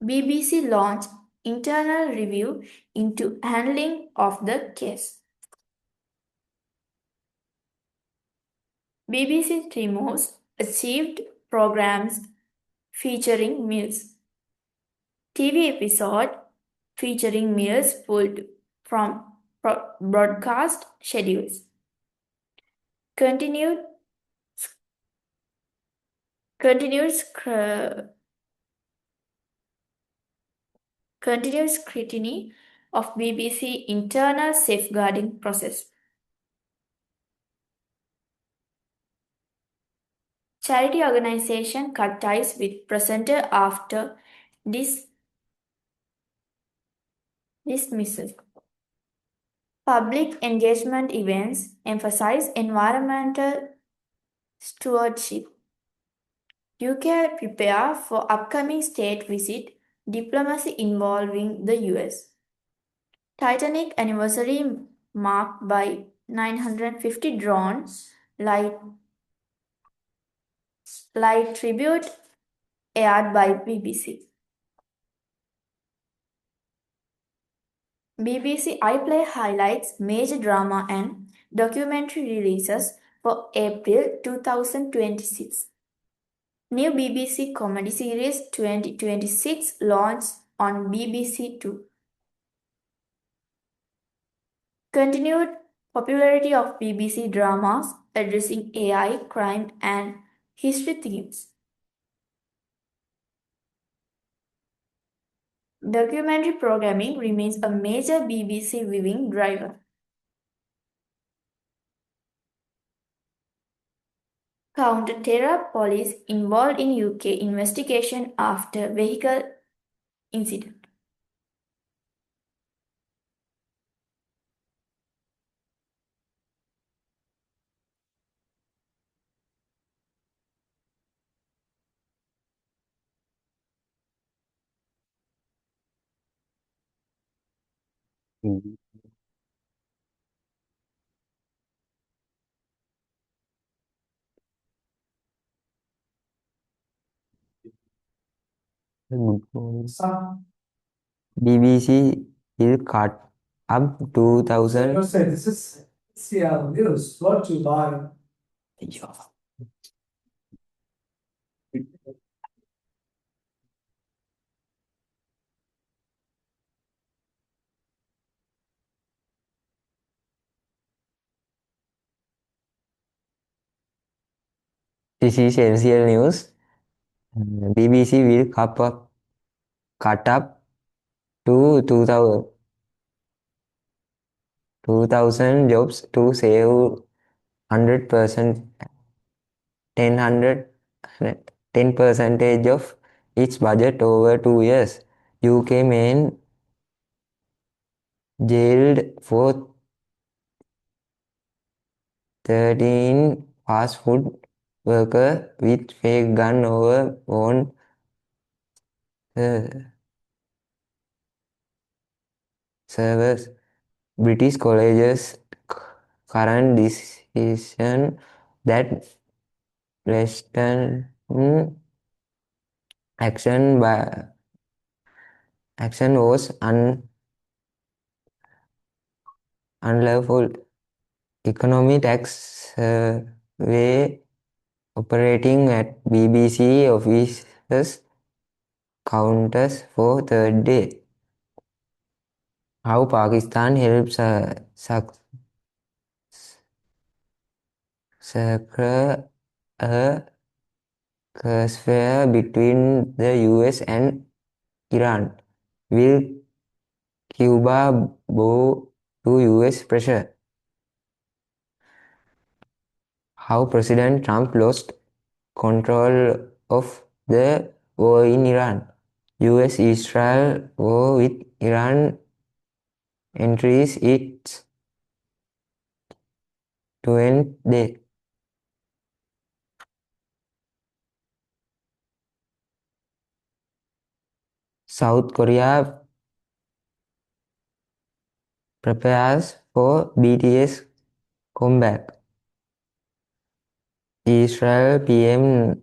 BBC launched internal review into handling of the case. BBC removes achieved programs featuring Mills. TV episode featuring Mills pulled from broadcast schedules. Continued scrutiny of BBC internal safeguarding process. Charity organization cut ties with presenter after dismissal. Public engagement events emphasize environmental stewardship. UK prepare for upcoming state visit, diplomacy involving the US. Titanic anniversary marked by 950 drones light tribute aired by BBC. BBC iPlayer highlights major drama and documentary releases for April 2026. New BBC comedy series 2026 launched on BBC Two. Continued popularity of BBC dramas addressing AI, crime and history themes. Documentary programming remains a major BBC viewing driver. Counter-terror police involved in UK investigation after vehicle incident. Good morning. BBC will cut up 2000. Say this is CR News, brought to you by This is NCL News. BBC will cut up to 2000 jobs to save 100%, 10 percentage of its budget over 2 years. UK man jailed for 13 fast food worker with fake gun over on servers. British colleges current decision that Western action was unlawful. Economy tax survey operating at BBC offices counters for third day. How Pakistan helps succor a ceasefire between the US and Iran. Will Cuba bow to US pressure? How President Trump lost control of the war in Iran. US-Israel war with Iran enters its 20th day. South Korea prepares for BTS comeback. Israel PM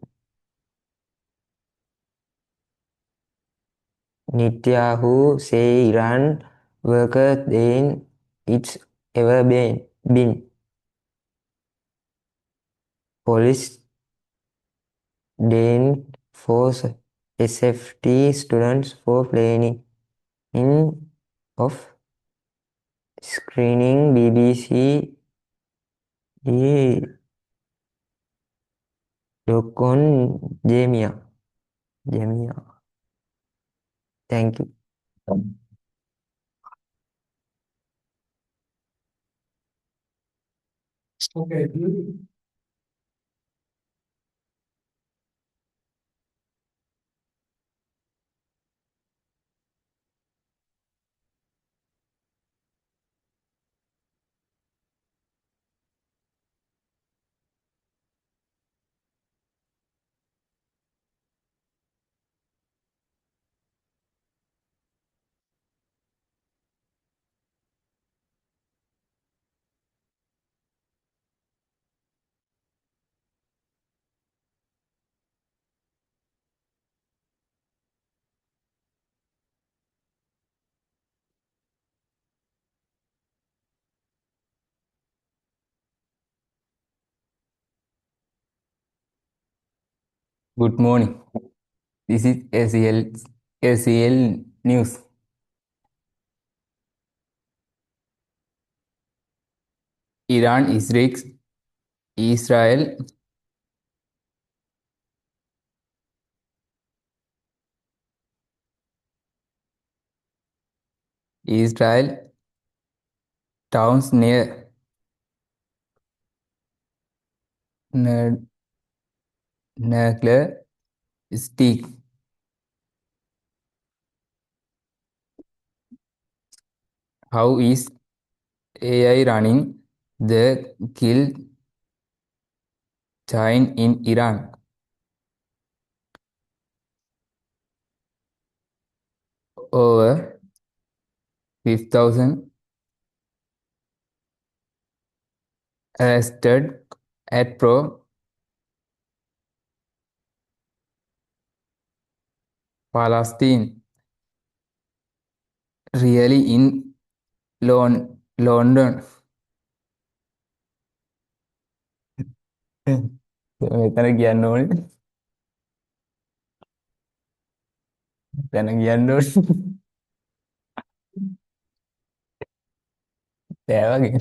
Netanyahu say Iran worse than it's ever been. Police detained force SFT students for planning of screening BBC doc on Jamia. Thank you. okay. Good morning. This is ACL News. Iran Israel towns near nuclear stick. How is AI running the kill chain in Iran? Over 5,000 arrested at Palestine, really in London. මෙතන කියන්න ඕනේ. මෙතන කියන්න ඕනේ. බෑ වගේ.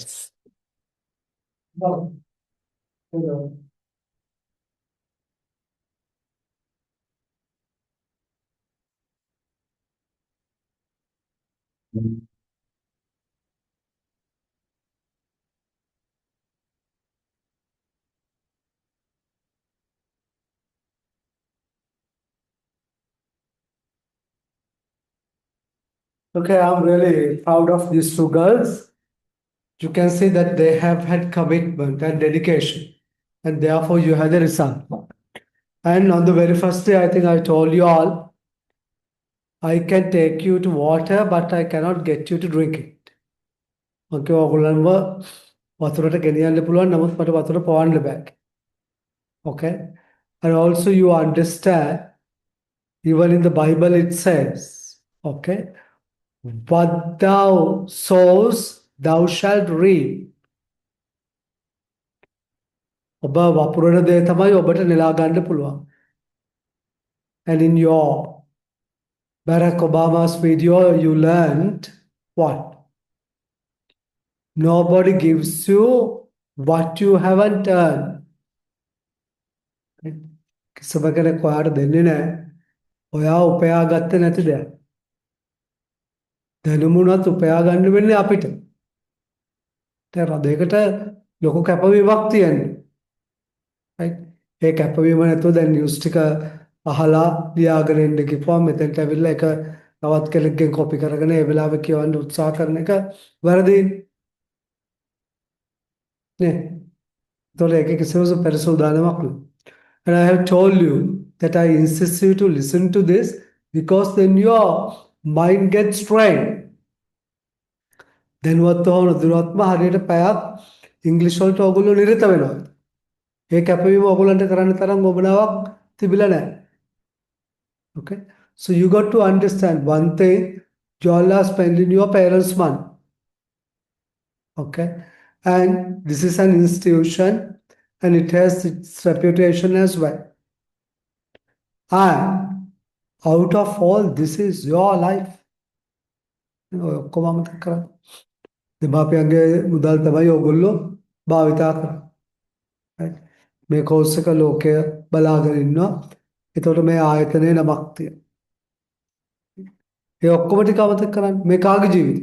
Okay, I'm really proud of these two girls. You can see that they have had commitment and dedication, and therefore you had the result. And on the very first day, I think I told you all, I can take you to water, but I cannot get you to drink it. Okay, ඔයගොල්ලන්ව වතුරට ගෙනියන්න පුළුවන්, නමුත් මට වතුර පොවන්න බෑ. Okay, and also you understand, even in the Bible it says, okay, what thou sows, thou shalt reap. ඔබ වපුරන දේ තමයි ඔබට නෙලා ගන්න පුළුවන්. And in your Barack Obama's video, you learned what? Nobody gives you what you haven't earned. කිසිම කෙනෙක් ඔයාට දෙන්නේ නැහැ. ඔයා උපයා ගත්තේ නැති දෙයක්. දැනුමුණත් උපයා ගන්න වෙන්නේ අපිට. තේරෙනවද? ඒකට ලොකු කැපවීමක් තියෙනවා. right? ඒ කැපවීම නැතුව දැන් නිවුස් ටික අහලා ලියාගෙන ඉන්න කිව්වම මෙතෙන්ට ඇවිල්ලා එක තවත් කෙනෙක්ගෙන් කොපි කරගෙන ඒ වෙලාවෙ කියවන්න උත්සාහ කරන එක වැරදි නේ. ඒතකොට ඒක කිසිම පෙරසූදානමක් නෙවෙයි. And I have told you that I insist you to listen to this because then your mind gets trained. දැනුවත් හෝ නොදැනුවත්ම හරියට පැයක් ඉංග්‍රීසි වලට ඔයගොල්ලෝ නිරත වෙනවා. ඒ කැපවීම ඔයගොල්ලන්ට කරන්න තරම් වමනාවක් තිබිලා නැහැ. Okay? So you got to understand one thing, you all are spending your parents' money. Okay? And this is an institution and it has its reputation as well. And out of all, this is your life. ඔක්කොම අමතක කරන්න. දෙමාපියන්ගේ මුදල් තමයි ඔයගොල්ලෝ භාවිතා කරන්නේ. right? මේ course එක ලෝකය බලාගෙන ඉන්නවා. එතකොට මේ ආයතනයේ නමක් තියෙනවා. ඒ ඔක්කොම ටික අමතක කරන්න. මේ කාගේ ජීවිතය?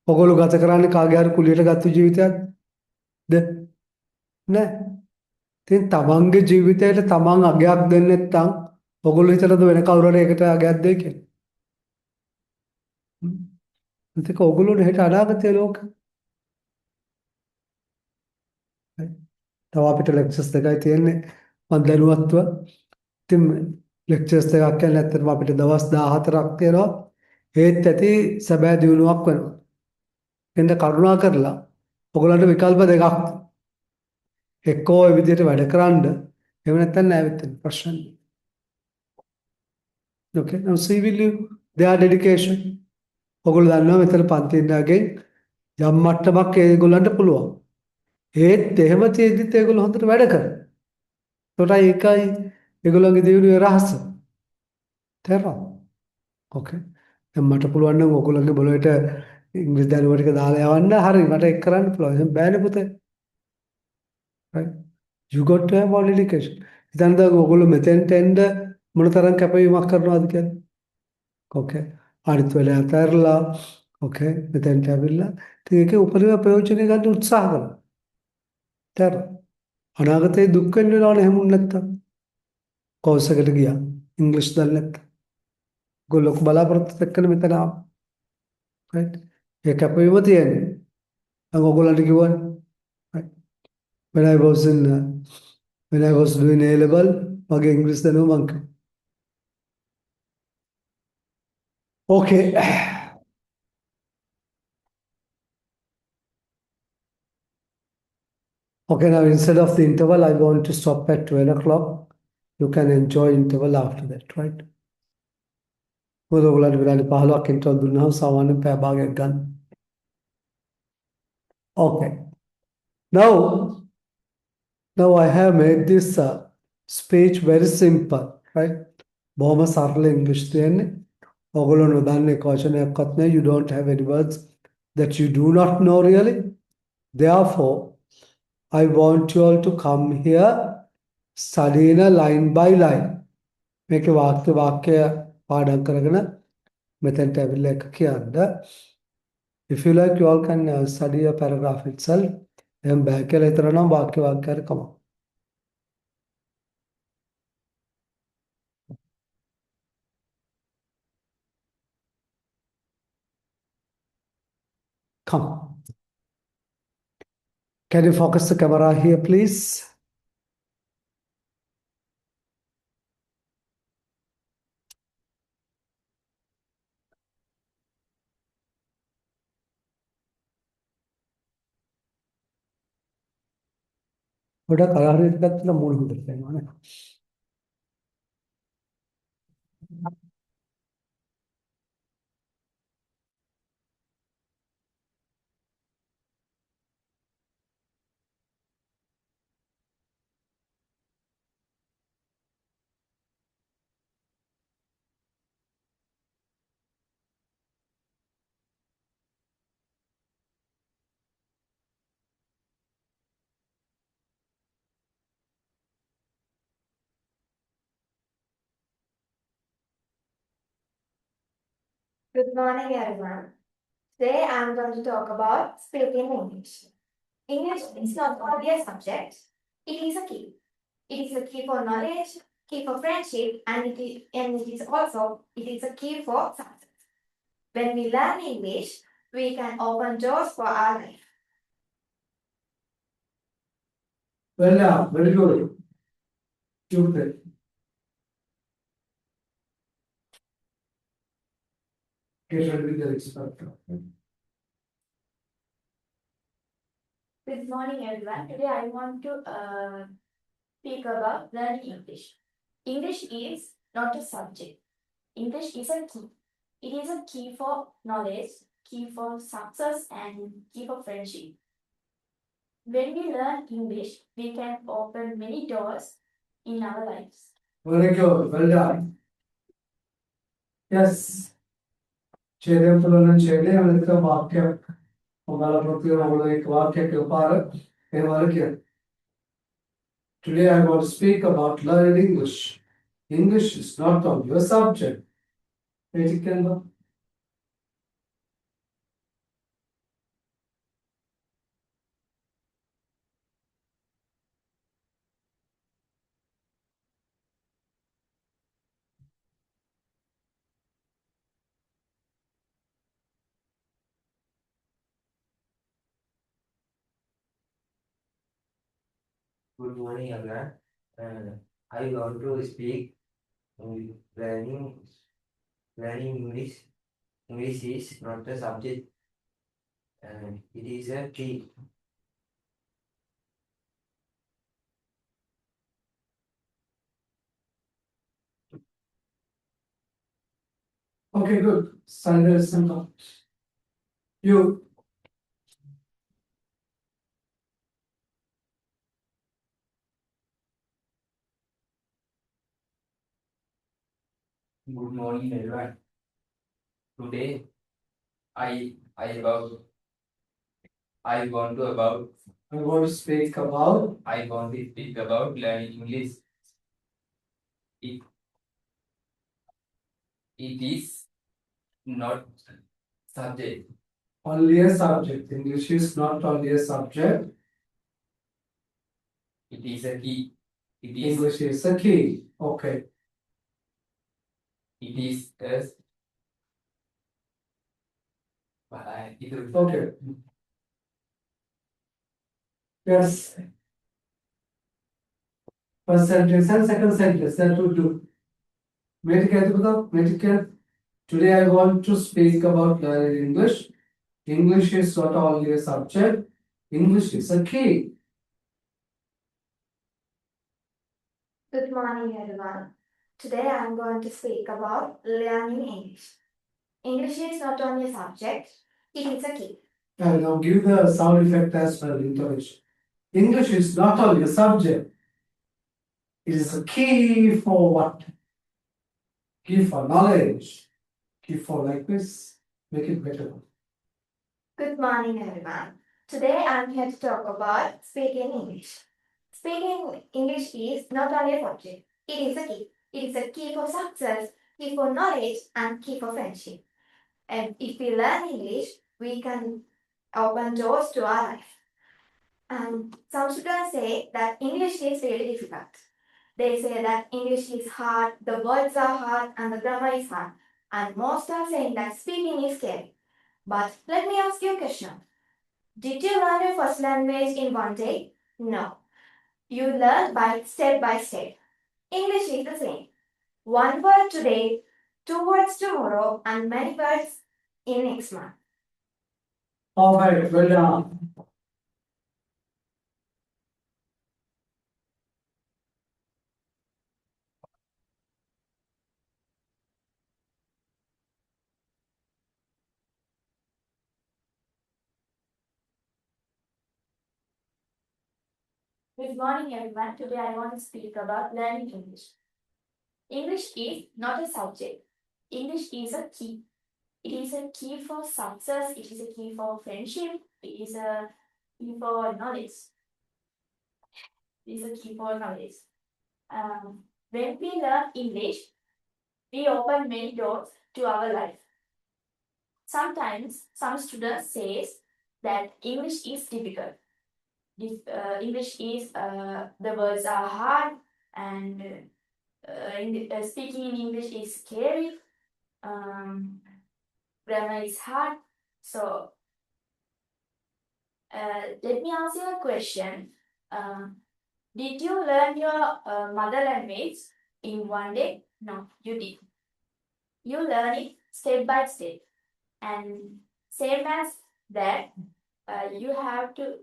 ඔයගොල්ලෝ ගත කරන්නේ කාගේ හරි කුලියට ගත්ත ජීවිතයක්ද? නෑ. ඉතින් තමන්ගේ ජීවිතයට තමන් අගයක් දෙන්නේ නැත්නම් ඔයගොල්ලෝ හිතනද වෙන කවුරු හරි ඒකට අගයක් දෙයි කියලා? ඒක ඔයගොල්ලෝනේ හෙට අනාගතයේ ලෝක. තව අපිට ලෙක්චර්ස් දෙකයි තියෙන්නේ. මම දැනුවත්ව ඉතින් ලෙක්චර්ස් දෙකක් කියන්නේ ඇත්තටම අපිට දවස් 14ක් තියෙනවා. ඒත් ඇති සැබෑ දියුණුවක් වෙනවා. එන්න කරුණා කරලා ඔයගොල්ලන්ට විකල්ප දෙකක්. එක්කෝ ඒ විදිහට වැඩ කරන්න එහෙම නැත්නම් නැවෙත් ප්‍රශ්න. Okay, now see will you their dedication. ඔයගොල්ලෝ දන්නවා මෙතන පන්ති ඉඳගෙන යම් මට්ටමක් ඒගොල්ලන්ට පුළුවන්. ඒත් එහෙම තියෙද්දිත් ඒගොල්ලෝ හොඳට වැඩ කරනවා. ඒකයි ඒකයි ඒගොල්ලන්ගේ දියුණුවේ රහස. තේරෙනවද? Okay. දැන් මට පුළුවන් නම් ඔයගොල්ලන්ගේ බලයට ඉංග්‍රීසි දැනුම ටික දාලා යවන්න. හරි මට ඒක කරන්න පුළුවන්. එහෙනම් බෑනේ පුතේ. right? You got to have all education. ඉතින් දැන් ඔයගොල්ලෝ මෙතෙන්ට එන්න මොනතරම් කැපවීමක් කරනවද කියන්නේ? Okay. අනිත් වෙලාව අතහැරලා okay මෙතෙන්ට ඇවිල්ලා ඉතින් ඒකේ උපරිම ප්‍රයෝජන ගන්න උත්සාහ කරනවා. තේරෙනවද? අනාගතේ දුක් වෙන්න වෙනවනේ එහෙම නැත්තම්. කෝස් එකට ගියා. ඉංග්‍රීසි දන්නේ නැත්තම්. ඔයගොල්ලෝ බලාපොරොත්තු එක්කනේ මෙතන ආවා. right? ඒ කැපවීම තියෙන්නේ. මම ඔයගොල්ලන්ට කිව්වනේ. right? When I was doing A level, මගේ ඉංග්‍රීසි දැනුම මං කිව්වා. Okay. Okay, now instead of the interval, I want to stop at 12 o'clock. You can enjoy interval after that, right? මොකද ඔයගොල්ලන්ට විනාඩි 15ක් interval දුන්නාම සාමාන්‍යයෙන් පැය භාගයක් ගන්න. Okay. Now I have made this speech very simple, right? බොහොම සරල ඉංග්‍රීසි තියෙන්නේ. ඔයගොල්ලෝ නොදන්න එක වචනයක්වත් නැහැ. You don't have any words that you do not know really. Therefore, I want you all to come here, study in a line by line. මේක වාක්‍ය පාඩම් කරගෙන මෙතෙන්ට ඇවිල්ලා එක කියන්න. If you like, you all can study a paragraph itself. එහෙනම් බෑ කියලා හිතනවා නම් වාක්‍යයක් කමක්. Come. Can you focus the camera here, please? ගොඩක් අරහරියට ගත්තම මූණ හොඳට පේනවා නේ. Good morning, everyone. Today I'm going to talk about speaking English. English is not only a subject, it is a key. It is a key for knowledge, key for friendship, and it is also a key for success. When we learn English, we can open doors for our life. Well, yeah, very good. Stupid. Get ready with the expert. Good morning, everyone. Today I want to speak about learning English. English is not a subject. English is a key. It is a key for knowledge, key for success, and key for friendship. When we learn English, we can open many doors in our lives. Very good. Well done. Yes. ඡේදයෙන් ඡේදය වෙනක වාක්‍යයක් ඔයාලා ප්‍රතිවර ඔයාලා එක වාක්‍යයක් එකපාර එහෙමවල කියන්න. Today I want to speak about learning English. English is not only a subject. It can be. Good morning, everyone. I want to speak learning English. English is not a subject. It is a key. Okay, good. Silence and talk. You. Good morning, everyone. Today, I want to I want to speak about. I want to speak about learning English. It is not subject. Only a subject. English is not only a subject. It is a key. English is a key. Okay. It is a Okay. Yes. First sentence and second sentence. That would do. Today I want to speak about learning English. English is not only a subject. English is a key. Good morning, everyone. Today I'm going to speak about learning English. English is not only a subject, it is a key. And now give the sound effect as well, intonation. English is not only a subject, it is a key for what? Key for knowledge. Key for like this, make it better. Good morning, everyone. Today I'm here to talk about speaking English. Speaking English is not only a subject, it is a key. It is a key for success, key for knowledge, and key for friendship. And if we learn English, we can open doors to our life. And some students say that English is really difficult. They say that English is hard, the words are hard, and the grammar is hard. And most are saying that speaking is scary. But let me ask you a question. Did you learn your first language in one day? No. You learn by step. English is the same. One word today, two words tomorrow, and many words in next month. All right, well done. Good morning, everyone. Today I want to speak about learning English. English is not a subject. English is a key. It is a key for success. It is a key for friendship. It is a key for knowledge. It is a key for knowledge. When we learn English, we open many doors to our life. Sometimes some students says that English is difficult. English is the words are hard and speaking in English is scary. Grammar is hard. So let me ask you a question. Did you learn your mother language in one day? No, you did. You learn it step by step. And same as that, you have to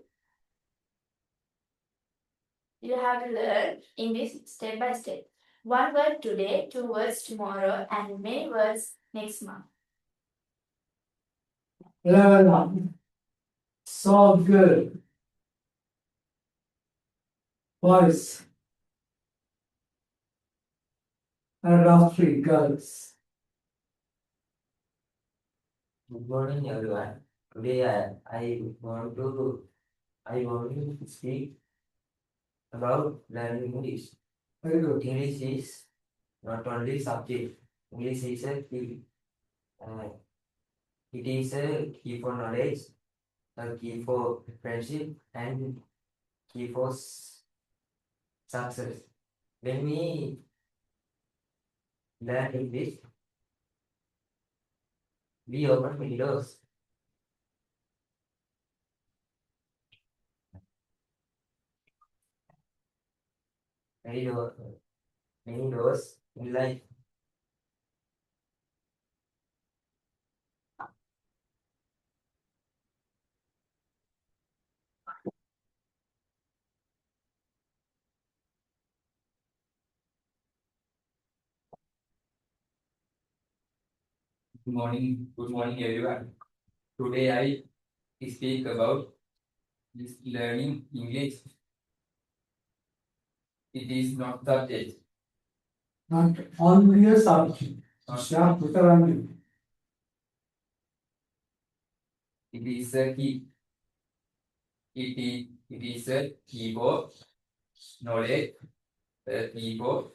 learn English step by step. One word today, two words tomorrow, and many words next month. Well done. So good. Boys. Paragraph 3, girls. Good morning, everyone. Today I want to speak about learning English. Very good. English is not only subject. English is a key. It is a key for knowledge, a key for friendship, and key for success. When we learn English, we open many doors. Many doors in life. Good morning, everyone. Today I speak about this learning English. It is not subject. Not only a subject. Sharp with a random. It is a key. It is a key for knowledge, a key for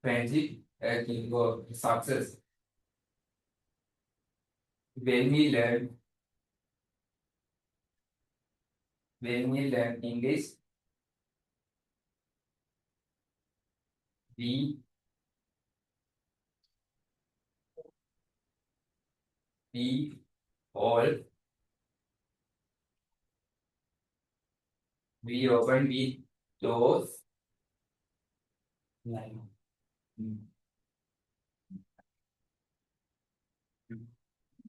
friendship, a key for success. When we learn English, we all we open with those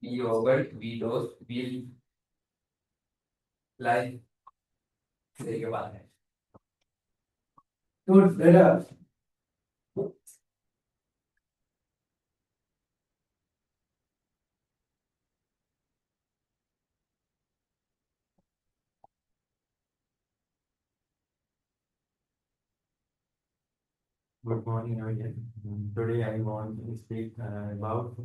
we open with those will like take a Good, better. Good morning again. Today I want to speak about.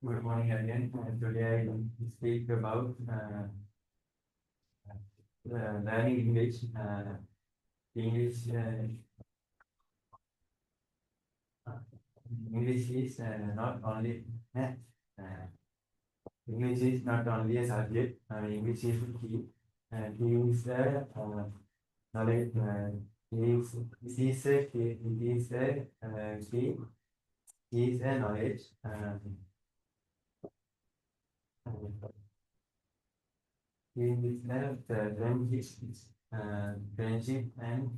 Good morning again. Today I want to speak about learning English. English. English is not only. English is not only a subject. English is a key. Key is a knowledge. It is a key. It is a key. Is a knowledge. In this friendship and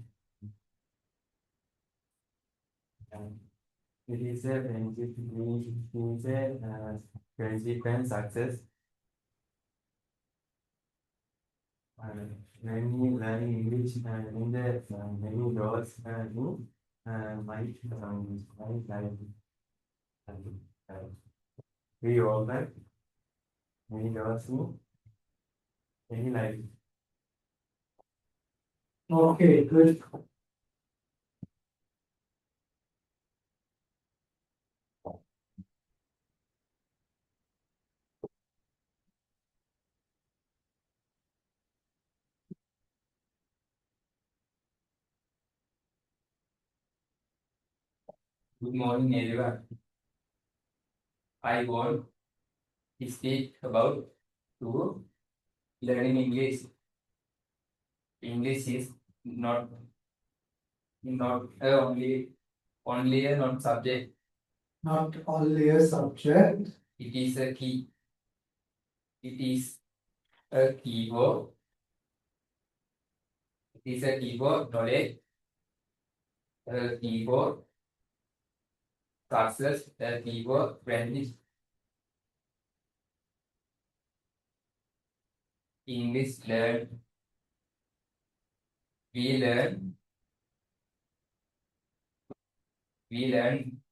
it is a friendship. It is a friendship and success. When you learn English in the many doors to might life. We all that many doors to any life. Okay, good. Good morning, everyone. I want to speak about to learning English. English is not only a non subject. Not only a subject. It is a key. It is a keyword. It is a keyword knowledge. A keyword success. A keyword friendship. English learn. We learn. We learn.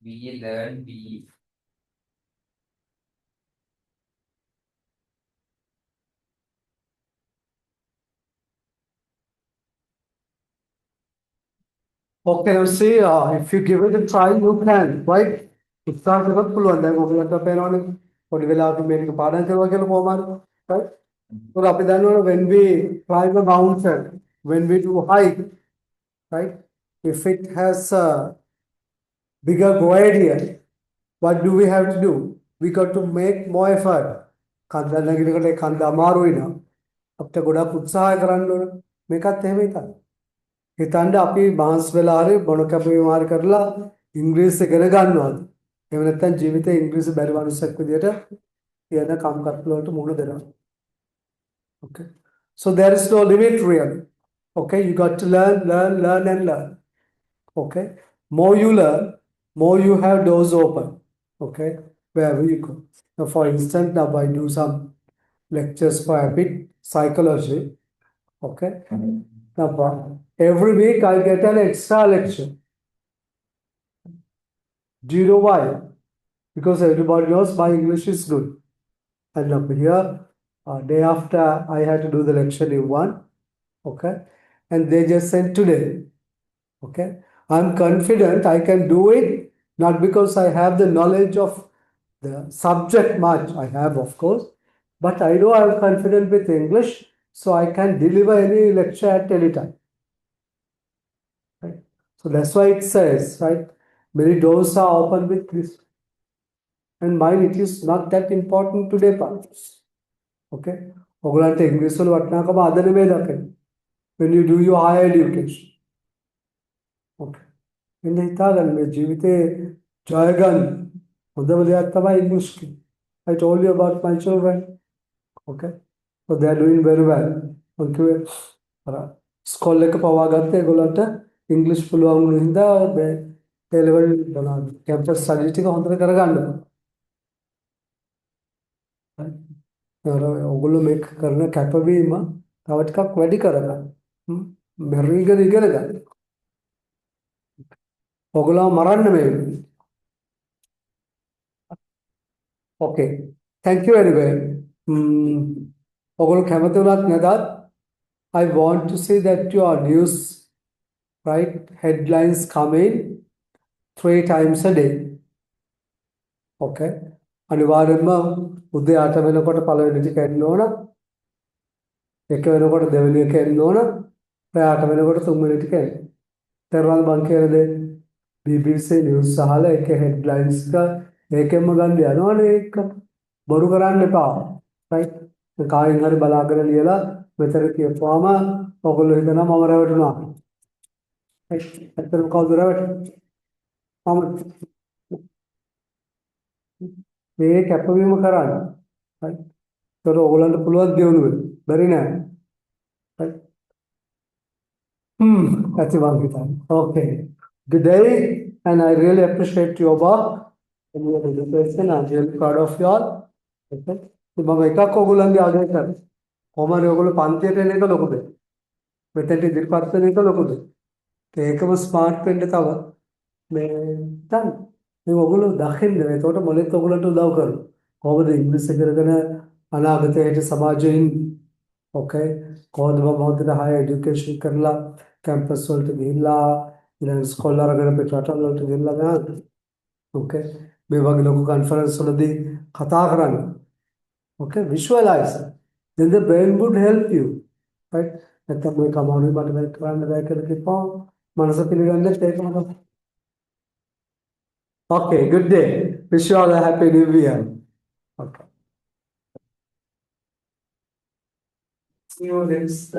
We learn. We. Okay, now see, if you give it a try, you can, right? උත්සාහ කරොත් පුළුවන්. දැන් ඔයගලන්ට පේනවනේ පොඩි වෙලාවක මේක පාඩම් කරුවා කියලා කොහොම හරි, right? So අපි දන්නවනේ when we climb a mountain, when we do hike, right? If it has a bigger gradient, what do we have to do? We got to make more effort. කන්ද නැගිනකොට ඒ කන්ද අමාරුයි නම් අපිට ගොඩක් උත්සාහ කරන්න ඕන. මේකත් එහෙම එකක්. හිතන්න අපි මාස් වෙලා හරි බොන කැපවීම හරි කරලා ඉංග්‍රීසි ඉගෙන ගන්නවාද? එහෙම නැත්නම් ජීවිතේ ඉංග්‍රීසි බැරි මිනිස්සෙක් විදියට කියන කම්කටොළු වලට මුහුණ දෙනවා. Okay. So there is no limit really. Okay, you got to learn and learn. Okay. More you learn, more you have doors open. Okay, wherever you go. Now, for instance, now I do some lectures for a bit psychology. Okay. Now, every week I get an extra lecture. Do you know why? Because everybody knows my English is good. And up here, day after I had to do the lecture in one. Okay. And they just sent today. Okay. I'm confident I can do it, not because I have the knowledge of the subject much. I have, of course. But I know I'm confident with English, so I can deliver any lecture at any time. Right? So that's why it says, right? Many doors are open with this. And mine, it is not that important today, parents. Okay? ඔයගලන්ට ඉංග්‍රීසි වල වටිනාකම අද නෙමෙයි දකින්නේ. When you do your higher education. Okay. එන්න හිතාගන්න මේ ජීවිතේ ජය ගන්න හොඳම දෙයක් තමයි ඉංග්‍රීසි කියන්නේ. I told you about my children. Okay. So they are doing very well. Okay. School එක පවා ගත්ත ඒගොල්ලන්ට ඉංග්‍රීසි පුළුවන් වුණ හින්දා ඒ ලෙවල් බලන්න කැම්පස් ස්ටඩි ටික හොඳට කරගන්න. ඔගොල්ලෝ මේ කරන කැපවීම තව ටිකක් වැඩි කරගන්න. මෙරීගෙන ඉගෙන ගන්න. ඔගොල්ලෝ මරන්න මේ. Okay. Thank you anyway. ඔගොල්ලෝ කැමති වුණත් නැතත් I want to say that your news, right, headlines come in 3 times a day. Okay. අනිවාර්යෙන්ම උදේ 8 වෙනකොට පළවෙනි ටික එන්න ඕන. 1 වෙනකොට දෙවෙනි එක එන්න ඕන. රෑ 8 වෙනකොට තුන්වෙනි ටික එන්න. තේරුණාද මං කියන දේ? BBC නිවුස් අහලා එක headlines එක ඒකෙන්ම ගන්න යනවනේ ඒක. බොරු කරන්න එපා. right? කායින් හරි බලාගෙන ලියලා මෙතන කියපුවාම ඔයගොල්ලෝ හිතනවා මම රැවටුණා. ඇත්තටම කවුද රැවටුනේ? මම මේ කැපවීම කරන්න. right? ඒතර ඔයගොල්ලන්ට පුළුවන් දියුණු වෙන්න. බැරි නෑ. right? ඇති මං හිතන්නේ. Okay. Good day, and I really appreciate your work and your education. I'm really proud of you all. Okay. මම එකක් ඔයගොල්ලන්ගේ අගය කරනවා. කොහමද ඔයගොල්ලෝ පන්තියට එන එක ලොකුද? මෙතෙන්ට ඉදිරිපත් වෙන එක ලොකුද? ඒකම ස්මාර්ට් වෙන්න තව මේ දැන් මේ ඔයගොල්ලෝ දකින්න එතකොට මොලෙත් ඔයගොල්ලන්ට උදව් කරනවා. කොහොමද ඉංග්‍රීසි කරගෙන අනාගතයට සමාජයෙන් okay කොහොමද මොහොතට higher education කරලා කැම්පස් වලට ගිහිල්ලා ඊළඟ ස්කෝල් අරගෙන පිටරටවල් වලට ගිහිල්ලා ගන්න. okay මේ වගේ ලොකු කන්ෆරන්ස් වලදී කතා කරන්න. okay visualize it. Then the brain would help you. right? නැත්නම් මේ කමාරුයි මට මේක කරන්න බෑ කියලා කිව්වම මනස පිළිගන්නේ ඒකම තමයි. Okay, good day. Wish you all a happy new year. Okay. See you next